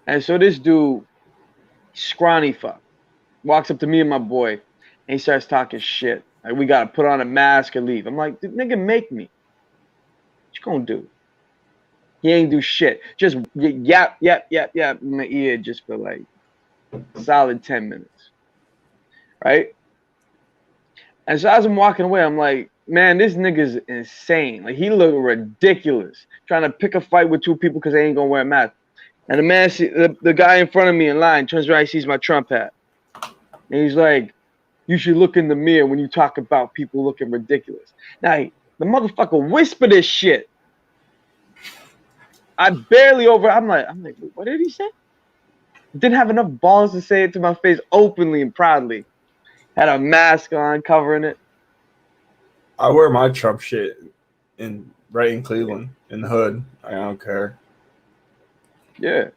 And so this dude, scrawny fuck, walks up to me and my boy, and he starts talking shit. Like, we gotta put on a mask and leave. I'm like, nigga, make me. What you gonna do? He ain't do shit. Just yap in my ear just for like solid 10 minutes. Right? And so as I'm walking away, I'm like, man, this nigga's insane. Like, he looked ridiculous trying to pick a fight with two people because they ain't gonna wear a mask. And the man, the guy in front of me in line turns around, he sees my Trump hat. And he's like, you should look in the mirror when you talk about people looking ridiculous. Now, the motherfucker whispered this shit. I'm like, what did he say? Didn't have enough balls to say it to my face openly and proudly. Had a mask on, covering it. I wear my Trump shit right in Cleveland, in the hood. I don't care. Yeah.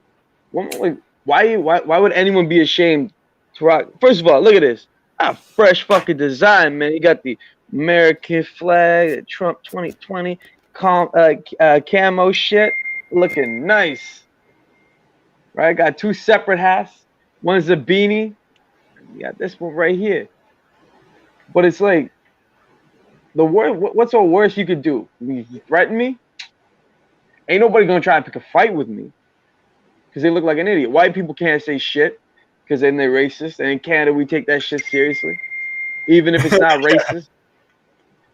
Like, why would anyone be ashamed to rock? First of all, look at this. A fresh fucking design, man. You got the American flag, Trump 2020, camo shit. Looking nice. Right? Got two separate hats. One's a beanie. You got this one right here. But it's like, what's the worst you could do? You threaten me? Ain't nobody gonna try and pick a fight with me because they look like an idiot. White people can't say shit because then they're racist. And in Canada, we take that shit seriously, even if it's not racist.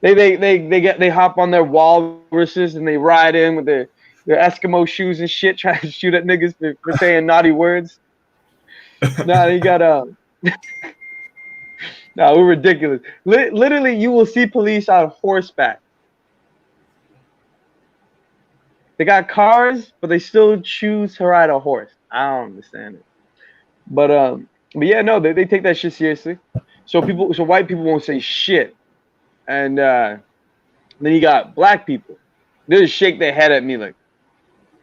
They hop on their walruses and they ride in with their Eskimo shoes and shit, trying to shoot at niggas for saying naughty words. Nah, they got No, we're ridiculous. Literally, you will see police on horseback. They got cars, but they still choose to ride a horse. I don't understand it. But yeah, no, they take that shit seriously. So white people won't say shit. And then you got black people. They just shake their head at me like,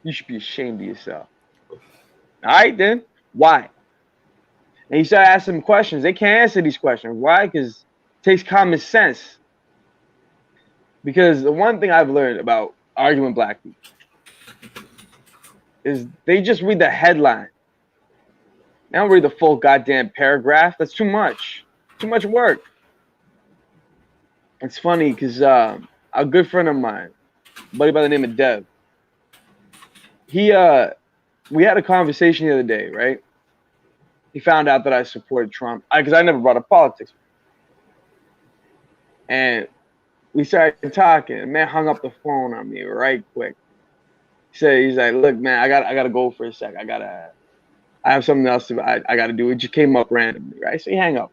you should be ashamed of yourself. All right, then. Why? And you start asking them questions. They can't answer these questions. Why? Because it takes common sense. Because the one thing I've learned about arguing with black people is they just read the headline. They don't read the full goddamn paragraph. That's too much. Too much work. It's funny because a good friend of mine, a buddy by the name of Dev, we had a conversation the other day, right? He found out that I supported Trump because I never brought up politics. And we started talking. And man hung up the phone on me right quick. He's like, look, man, I gotta go for a sec. I have something else I gotta do. It just came up randomly, right? So he hang up.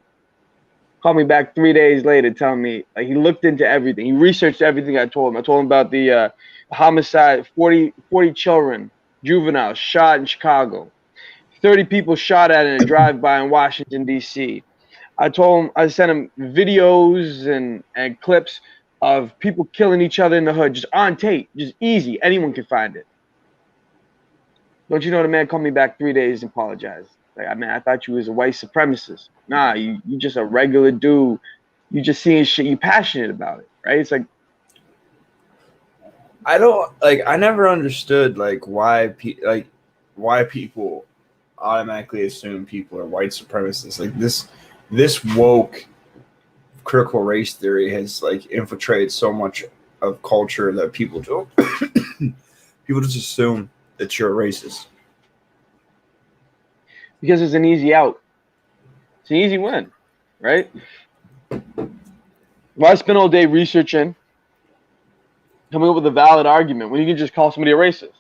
Called me back 3 days later, telling me like he looked into everything. He researched everything I told him. I told him about the homicide, 40 children, juveniles shot in Chicago. 30 people shot at in a drive-by in Washington, D.C. I sent him videos and clips of people killing each other in the hood, just on tape, just easy. Anyone can find it. Don't you know the man called me back 3 days and apologized? Like, I thought you was a white supremacist. Nah, you just a regular dude. You just seeing shit. You passionate about it, right? It's like, I never understood why people automatically assume people are white supremacists. Like this woke critical race theory has infiltrated so much of culture that people just assume that you're a racist. Because it's an easy out. It's an easy win, right? Why spend all day researching, coming up with a valid argument when you can just call somebody a racist?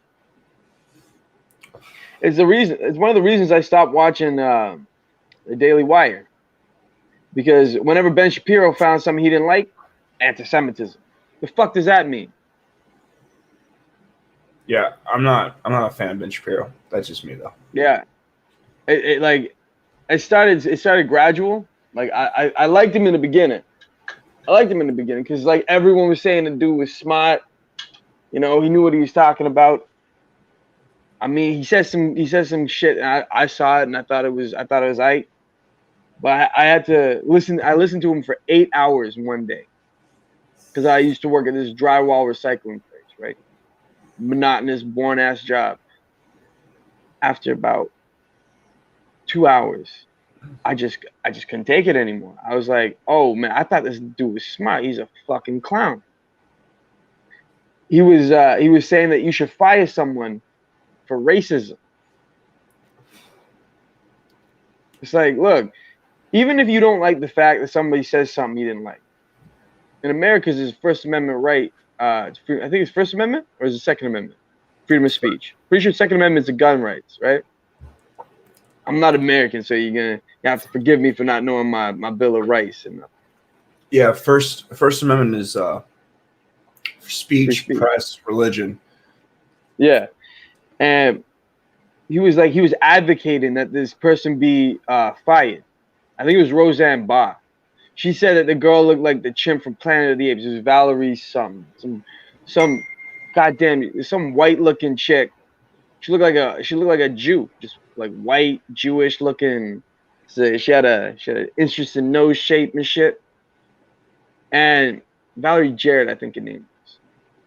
It's the reason. It's one of the reasons I stopped watching the Daily Wire, because whenever Ben Shapiro found something he didn't like, anti-Semitism. The fuck does that mean? Yeah, I'm not a fan of Ben Shapiro. That's just me though. Yeah, it started gradual. Like I liked him in the beginning. I liked him in the beginning because like everyone was saying the dude was smart. You know, he knew what he was talking about. I mean, he said some shit. And I saw it and I thought it was right. But I had to listen. I listened to him for 8 hours one day because I used to work at this drywall recycling place, right? Monotonous, boring ass job. After about 2 hours, I just couldn't take it anymore. I was like, oh man, I thought this dude was smart. He's a fucking clown. He was saying that you should fire someone for racism. It's like, look, even if you don't like the fact that somebody says something you didn't like, in America's is First Amendment right. I think it's First Amendment or is it Second Amendment? Freedom of speech. Pretty sure Second Amendment is the gun rights, right? I'm not American, so you have to forgive me for not knowing my Bill of Rights. Yeah, First Amendment is speech, press, religion. Yeah, and he was advocating that this person be fired. I think it was Roseanne Barr. She said that the girl looked like the chimp from Planet of the Apes. It was Valerie some goddamn some white looking chick. She looked like a Jew, just like white Jewish looking. So she had an interesting nose shape and shit. And Valerie Jarrett, I think her name is.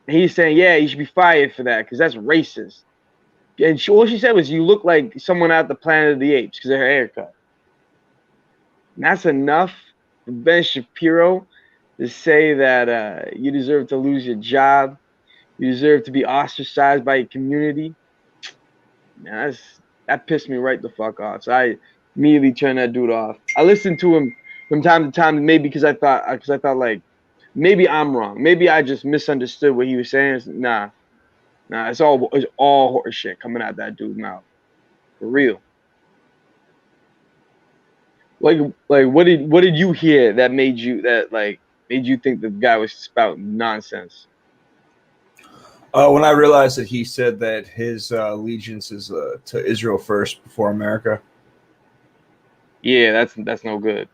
And he's saying, yeah, you should be fired for that because that's racist. And all she said was, you look like someone out the Planet of the Apes because of her haircut. And that's enough for Ben Shapiro to say that you deserve to lose your job. You deserve to be ostracized by your community. Man, that pissed me right the fuck off. So I immediately turned that dude off. I listened to him from time to time, maybe because I thought like maybe I'm wrong. Maybe I just misunderstood what he was saying. Nah, it's all horse shit coming out that dude's mouth. For real. Like what did you hear that made you think the guy was spouting nonsense? When I realized that he said that his allegiance is to Israel first before America. Yeah, that's no good,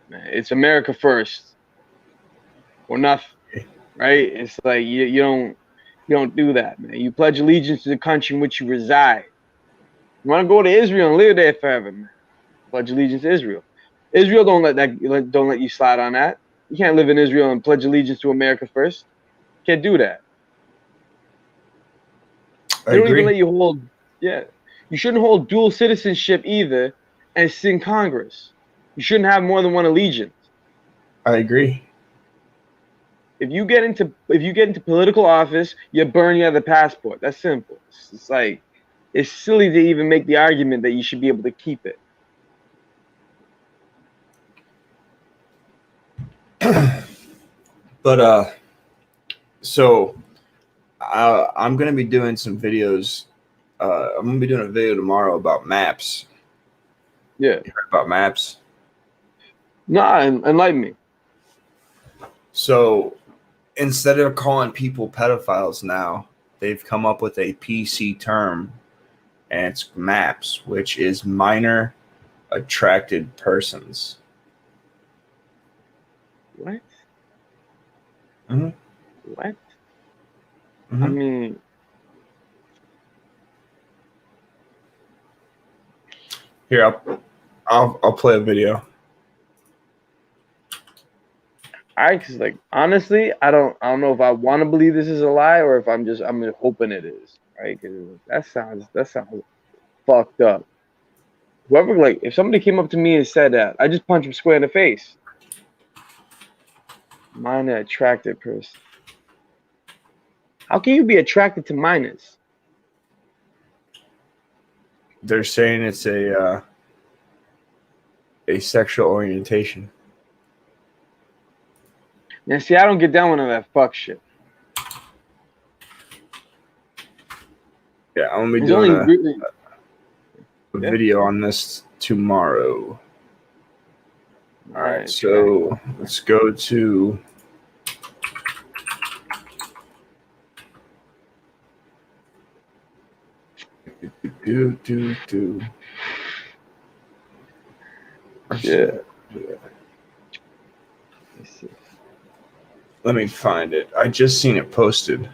man. It's America first or nothing, right? It's like you don't do that, man. You pledge allegiance to the country in which you reside. You want to go to Israel and live there forever, man. Pledge allegiance to Israel. Israel don't let you slide on that. You can't live in Israel and pledge allegiance to America first. Can't do that. They don't even let you hold. Yeah, you shouldn't hold dual citizenship either, and sit in Congress. You shouldn't have more than one allegiance. I agree. If you get into political office, you burn your other passport. That's simple. It's like it's silly to even make the argument that you should be able to keep it. But so I'm gonna be doing some videos. I'm gonna be doing a video tomorrow about maps. Yeah. You heard about maps? Nah, enlighten me. So instead of calling people pedophiles now, they've come up with a PC term, and it's MAPS, which is minor attracted persons. What? Mm-hmm. What? Mm-hmm. I mean, here I'll play a video. cause like honestly, I don't know if I want to believe this is a lie or if I'm just hoping it is, right? Cause that sounds fucked up. Whoever, like, if somebody came up to me and said that, I just punch him square in the face. Minor attracted person. How can you be attracted to minors? They're saying it's a sexual orientation. Yeah, see, I don't get down with that fuck shit. Yeah, I'm gonna be It's doing only really, a Yeah. video on this tomorrow. All right, so let's go to. Do. Yeah. Let me find it. I just seen it posted.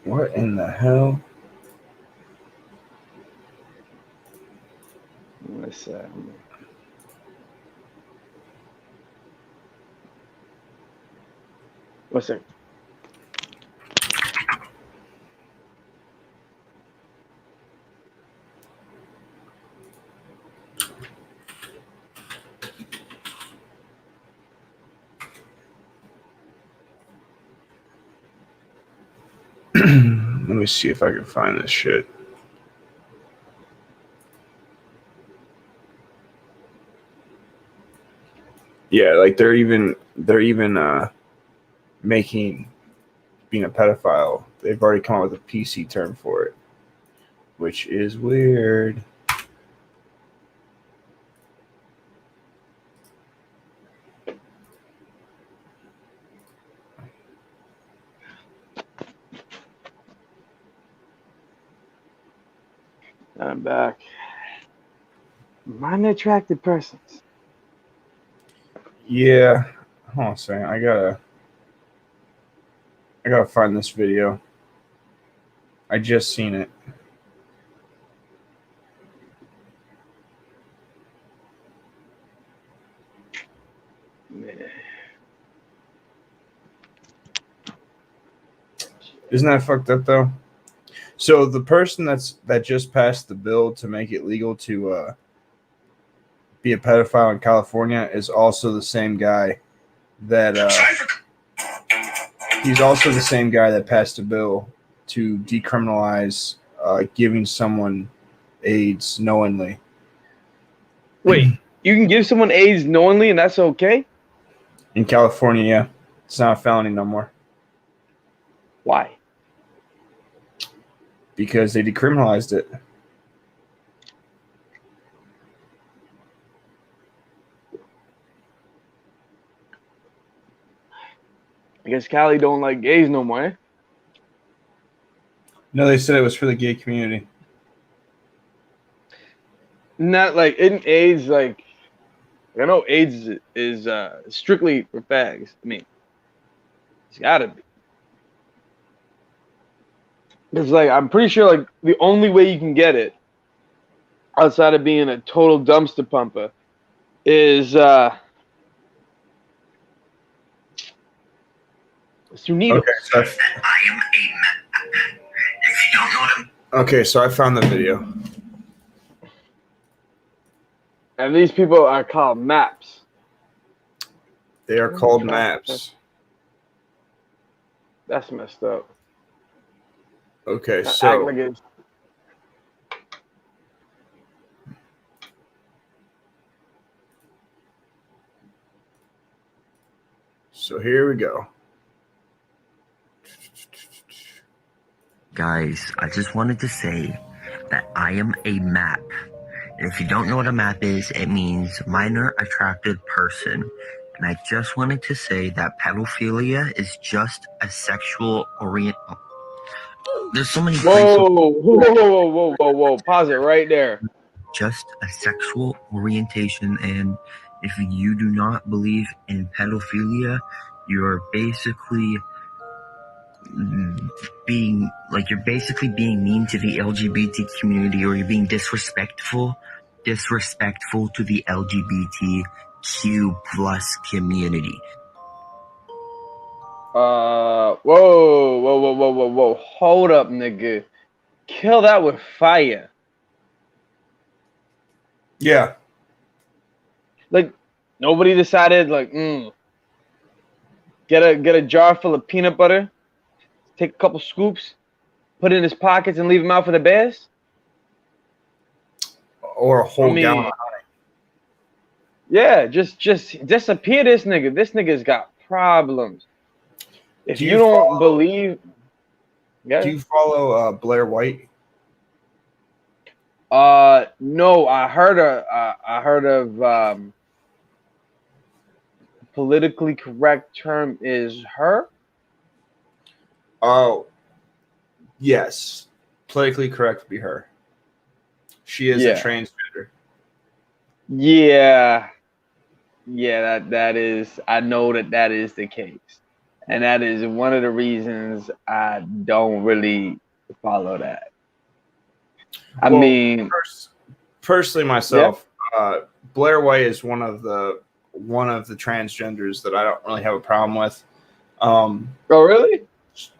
What in the hell? What's that? What's that? Let me see if I can find this shit. Yeah, like they're even making being a pedophile. They've already come up with a PC term for it, which is weird. I'm back. Mind-attracted persons. Yeah, hold on a second. I gotta find this video. I just seen it. Isn't that fucked up though? So the person that just passed the bill to make it legal to be a pedophile in California is also the same guy that he's also the same guy that passed a bill to decriminalize giving someone AIDS knowingly. Wait, you can give someone AIDS knowingly and that's okay? In California, yeah. It's not a felony no more. Why? Because they decriminalized it. I guess Cali don't like gays no more, eh? No, they said it was for the gay community. Not like in AIDS, like I know AIDS is strictly for fags. I mean, it's gotta be. It's like I'm pretty sure like the only way you can get it outside of being a total dumpster pumper is through needles. Okay, so I found the video. And these people are called MAPS. They are called MAPS. That's messed up. Okay, Act so like it's here we go. Guys, I just wanted to say that I am a MAP. And if you don't know what a MAP is, it means minor attracted person. And I just wanted to say that pedophilia is just a sexual There's so many whoa. Pause it right there. Just a sexual orientation, and if you do not believe in pedophilia, you're basically being mean to the LGBT community, or you're being disrespectful to the LGBTQ plus community. Whoa. Hold up, nigga. Kill that with fire. Yeah. Like nobody decided like get a jar full of peanut butter, take a couple scoops, put it in his pockets and leave him out for the bears? Or a whole gallon of honey. Yeah, just disappear this nigga. This nigga's got problems. If Do you you don't follow- believe, yeah. Do you follow Blair White? No, I heard of politically correct term is her. Oh, yes. Politically correct would be her. She is a Yeah. transgender. Yeah, that is. I know that is the case, and that is one of the reasons I don't really follow that. I Well, mean, personally, myself, Blair White is one of the transgenders that I don't really have a problem with. oh really?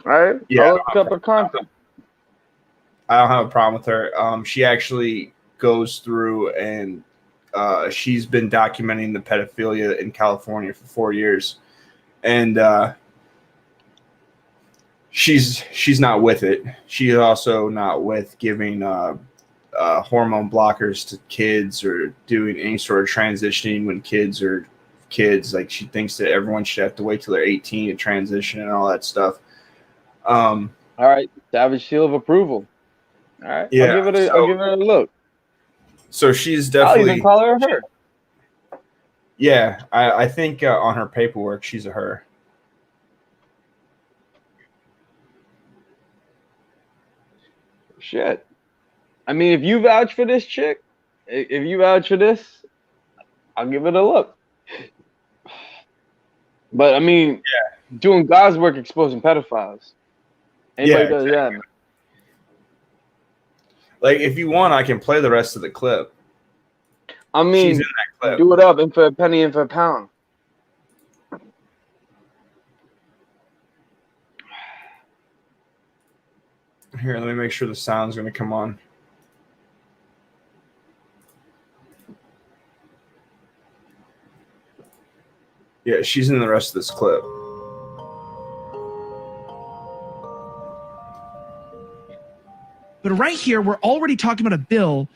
All right. Yeah, I'll look up her content. I don't have a problem with her. She actually goes through and she's been documenting the pedophilia in California for 4 years, and she's not with it. She's also not with giving hormone blockers to kids or doing any sort of transitioning when kids are kids. Like, she thinks that everyone should have to wait till they're 18 to transition and all that stuff. All right, Savage seal of approval. All right, Yeah, I'll give it a look. So she's I'll definitely, even call her her. yeah. I think on her paperwork she's a her. Shit. I mean, if you vouch for this chick, if you vouch for this, I'll give it a look. But I mean, doing God's work exposing pedophiles. Anybody does that, man. Like, if you want, I can play the rest of the clip. I mean, She's in that clip. do it up, in for a penny, in for a pound. Here, let me make sure the sound's going to come on. Yeah, she's in the rest of this clip. But right here, we're already talking about a bill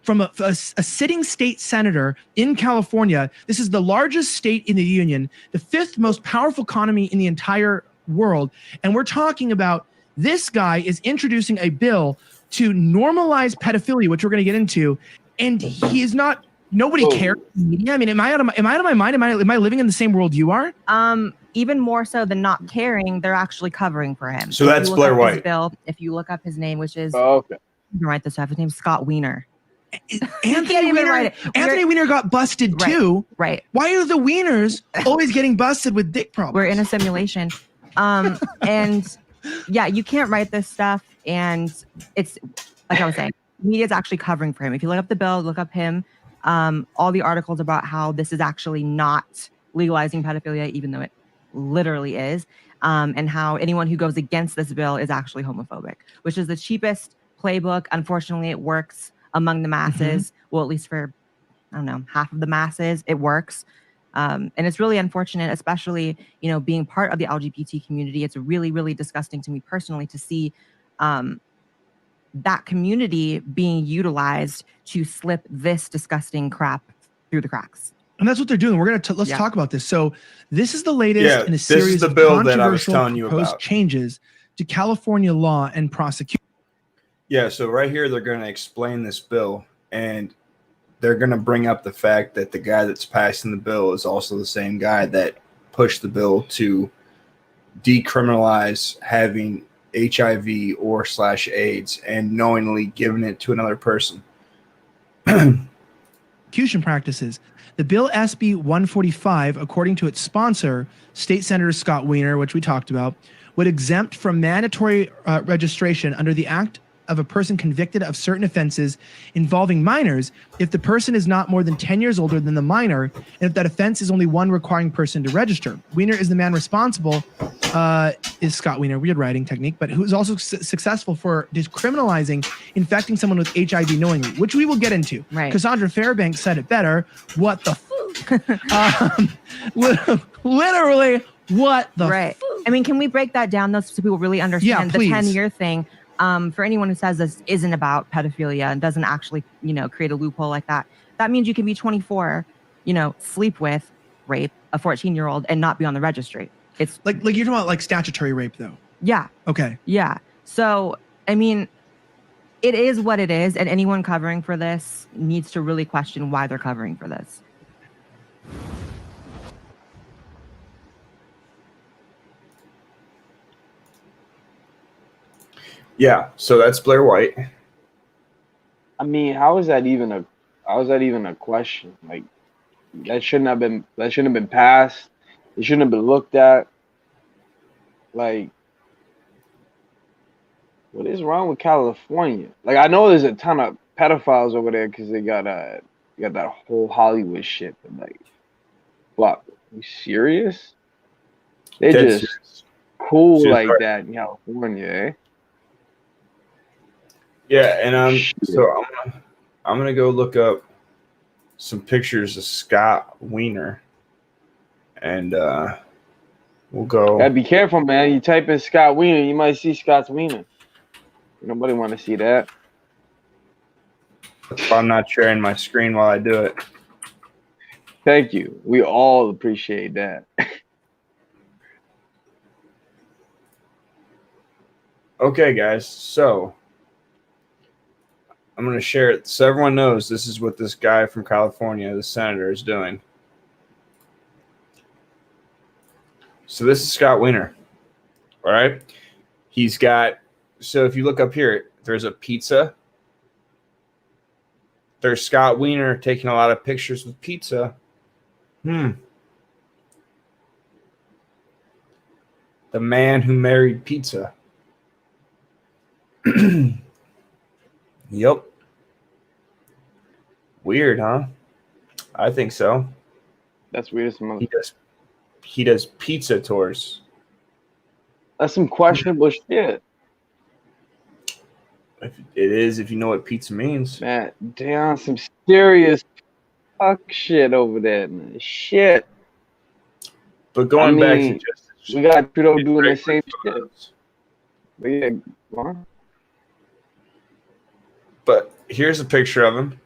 from a sitting state senator in California. This is the largest state in the union, the fifth most powerful economy in the entire world. And we're talking about this guy is introducing a bill to normalize pedophilia, which we're going to get into. And he is not, nobody cares. Yeah, I mean, am I out of my mind? Am I living in the same world you are? Even more so than not caring, they're actually covering for him. So that's Blair White. Bill, if you look up his name, which is, okay. You can write this up. His name's Scott Wiener. Anthony Weiner got busted too. Right. Why are the Wieners always getting busted with dick problems? We're in a simulation. And yeah, you can't write this stuff. And it's like I was saying, media's actually covering for him. If you look up the bill, look up him, all the articles about how this is actually not legalizing pedophilia, even though it literally is, and how anyone who goes against this bill is actually homophobic, which is the cheapest playbook. Unfortunately, it works among the masses. Well, at least for, I don't know, half of the masses, it works. And it's really unfortunate, especially, being part of the LGBT community. It's really, really disgusting to me personally to see that community being utilized to slip this disgusting crap through the cracks. And that's what they're doing. We're going to let's talk about this. So this is the latest in a series of bill that I was controversial telling you proposed about. changes to California law and prosecution. Yeah, so right here they're going to explain this bill, and they're going to bring up the fact that the guy that's passing the bill is also the same guy that pushed the bill to decriminalize having HIV or /AIDS and knowingly giving it to another person. Execution practices. The bill SB 145, according to its sponsor, State Senator Scott Wiener, which we talked about, would exempt from mandatory registration under the Act of a person convicted of certain offenses involving minors if the person is not more than 10 years older than the minor, and if that offense is only one requiring person to register. Wiener is the man responsible, is Scott Wiener, weird writing technique, but who is also successful for decriminalizing infecting someone with HIV knowingly, which we will get into. Right. Cassandra Fairbanks said it better. What the literally, what the right. I mean, can we break that down though so people really understand the 10-year thing? For anyone who says this isn't about pedophilia and doesn't actually, create a loophole like that, that means you can be 24 sleep with, rape a 14-year-old and not be on the registry. It's Like you're talking about like statutory rape though. yeah. Okay. Yeah. So, I mean, it is what it is, and anyone covering for this needs to really question why they're covering for this. Yeah, so that's Blair White. I mean, how is that even a question? Like, that shouldn't have been passed. It shouldn't have been looked at. Like, what is wrong with California? Like, I know there's a ton of pedophiles over there because they got that whole Hollywood shit. But like, what? Are you serious? They Dead just serious. cool Serious like part. that in California, eh? Yeah, and Shit. so I'm gonna go look up some pictures of Scott Wiener, and we'll go. Gotta be careful, man. You type in Scott Wiener, you might see Scott's Wiener. Nobody want to see that. That's why I'm not sharing my screen while I do it. Thank you. We all appreciate that. Okay, guys. So I'm gonna share it so everyone knows this is what this guy from California, the senator, is doing. So this is Scott Wiener. All right. He's got, so if you look up here, there's a pizza. There's Scott Wiener taking a lot of pictures with pizza. The man who married pizza. Yep. Weird, huh? I think so. That's weird as a mother. He does pizza tours. That's some questionable shit. It is if you know what pizza means. Man, damn, some serious fuck shit over there, man. Shit. But going back to just we got Trudeau doing the same shit. But yeah, what? But here's a picture of him.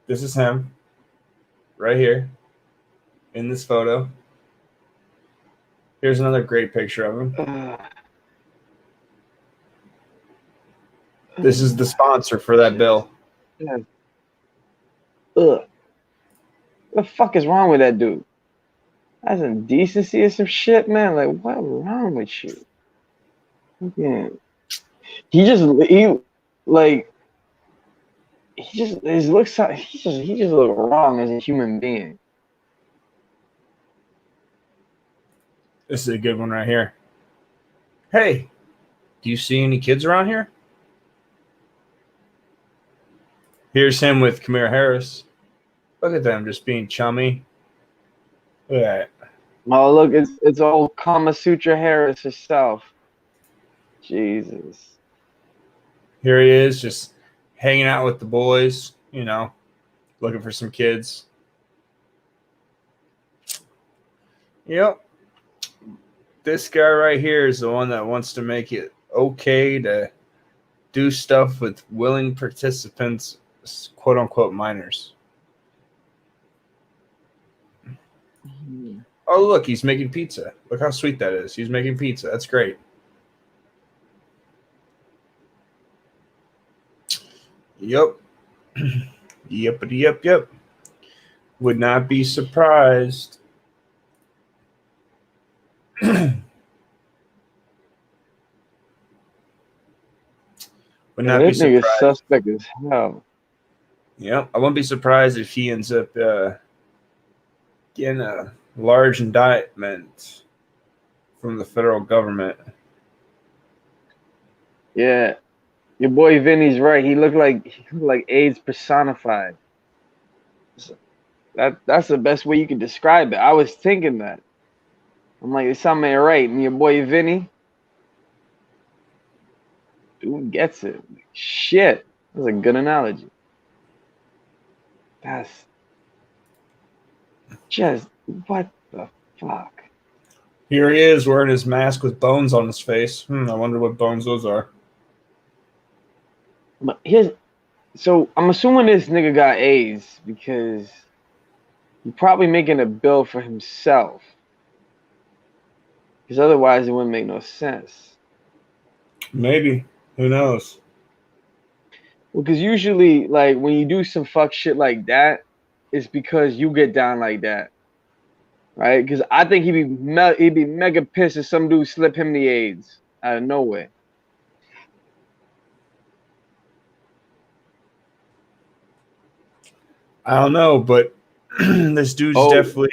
This is him right here in this photo. Here's another great picture of him. This is the sponsor for that bill. Yeah. Ugh. What the fuck is wrong with that dude? That's indecency or some shit, man. Like, what's wrong with you? Yeah. He just looks wrong as a human being. This is a good one right here. Hey, do you see any kids around here? Here's him with Kamala Harris. Look at them just being chummy. Look at that. Oh, look, it's old Kama Sutra Harris herself. Jesus. Here he is, just hanging out with the boys, you know, looking for some kids. Yep. This guy right here is the one that wants to make it okay to do stuff with willing participants, quote unquote, minors. Oh, look, he's making pizza. Look how sweet that is. He's making pizza. That's great. Yep. Yep. Would not be surprised. Would not be This nigga's surprised. suspect as hell. Yep. I wouldn't be surprised if he ends up getting a large indictment from the federal government. Yeah. Your boy Vinny's right. He looked like AIDS personified. That's the best way you can describe it. I was thinking that. I'm like, it's something ain't right. And your boy Vinny, dude gets it. Shit. That's a good analogy. That's just, what the fuck? Here he is wearing his mask with bones on his face. I wonder what bones those are. But so I'm assuming this nigga got AIDS because He's probably making a bill for himself. Because otherwise it wouldn't make no sense. Maybe. Who knows? Well, because usually, like, when you do some fuck shit like that, it's because you get down like that. Right? Because I think he'd be mega pissed if some dude slip him the AIDS out of nowhere. I don't know, but this dude's Oh. definitely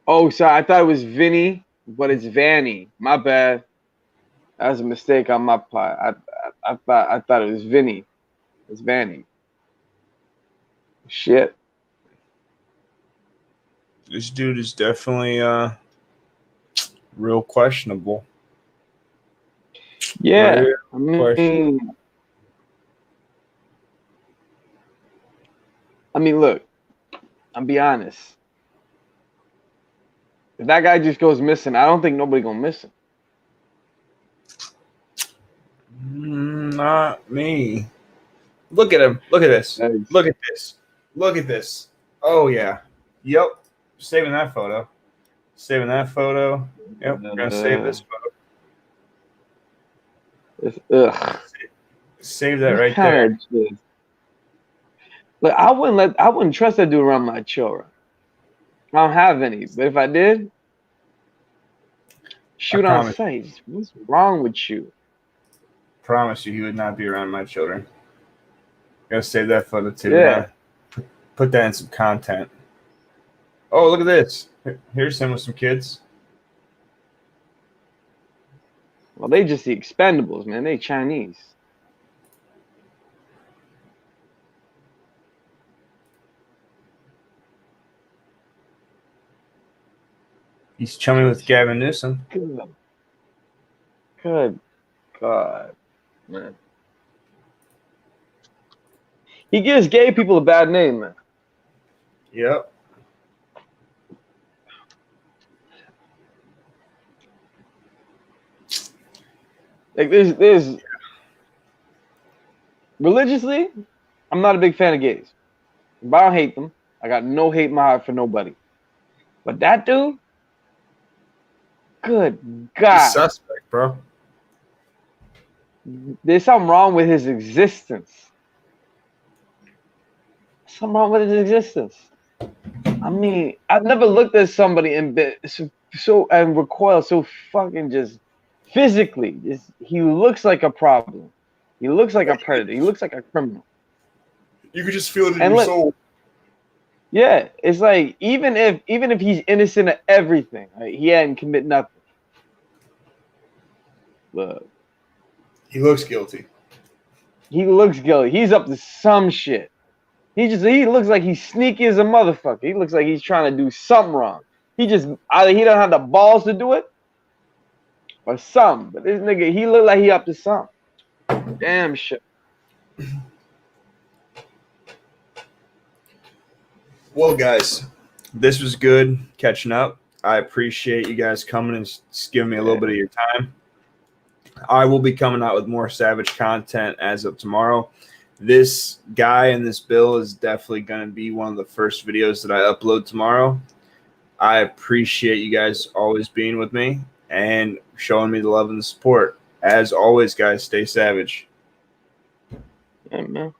Oh, sorry. I thought it was Vinny, but it's Vanny. My bad. That was a mistake on my part. I thought it was Vinny. It's Vanny. Shit. this dude is definitely real questionable. Yeah. Real I mean, look, I'll be honest. If that guy just goes missing, I don't think nobody gonna miss him. Not me. Look at him. Look at this. Nice. Look at this. Look at this. Oh yeah. Yep. Saving that photo. Saving that photo. Yep. We're gonna save this photo. Ugh. Save that right there. Look, I wouldn't trust that dude around my children. I don't have any, but if I did, shoot on promise. sight. What's wrong with you? Promise you, he would not be around my children. Gotta save that photo too. Yeah. Put that in some content. Oh, look at this. Here's him with some kids. Well, they just the Expendables, man. They Chinese. He's chumming with Gavin Newsom. Good God, man. He gives gay people a bad name, man. Yep. Like there's religiously, I'm not a big fan of gays. But I don't hate them. I got no hate in my heart for nobody. But that dude, good God. He's suspect, bro. There's something wrong with his existence. Something wrong with his existence. I mean, I've never looked at somebody and been so and recoil so fucking just physically. He looks like a problem. He looks like a predator. He looks like a criminal. You could just feel it in And your look- soul. Yeah, it's like even if he's innocent of everything, right, he hadn't committed nothing. Look, He looks guilty. he looks guilty. He's up to some shit. He looks like he's sneaky as a motherfucker. He looks like he's trying to do something wrong. Either he don't have the balls to do it or something. But this nigga, he look like he up to something. Damn shit. Well, guys, this was good catching up. I appreciate you guys coming and just giving me a little bit of your time. I will be coming out with more Savage content as of tomorrow. This guy and this bill is definitely going to be one of the first videos that I upload tomorrow. I appreciate you guys always being with me and showing me the love and the support. As always, guys, stay savage. Yeah, man.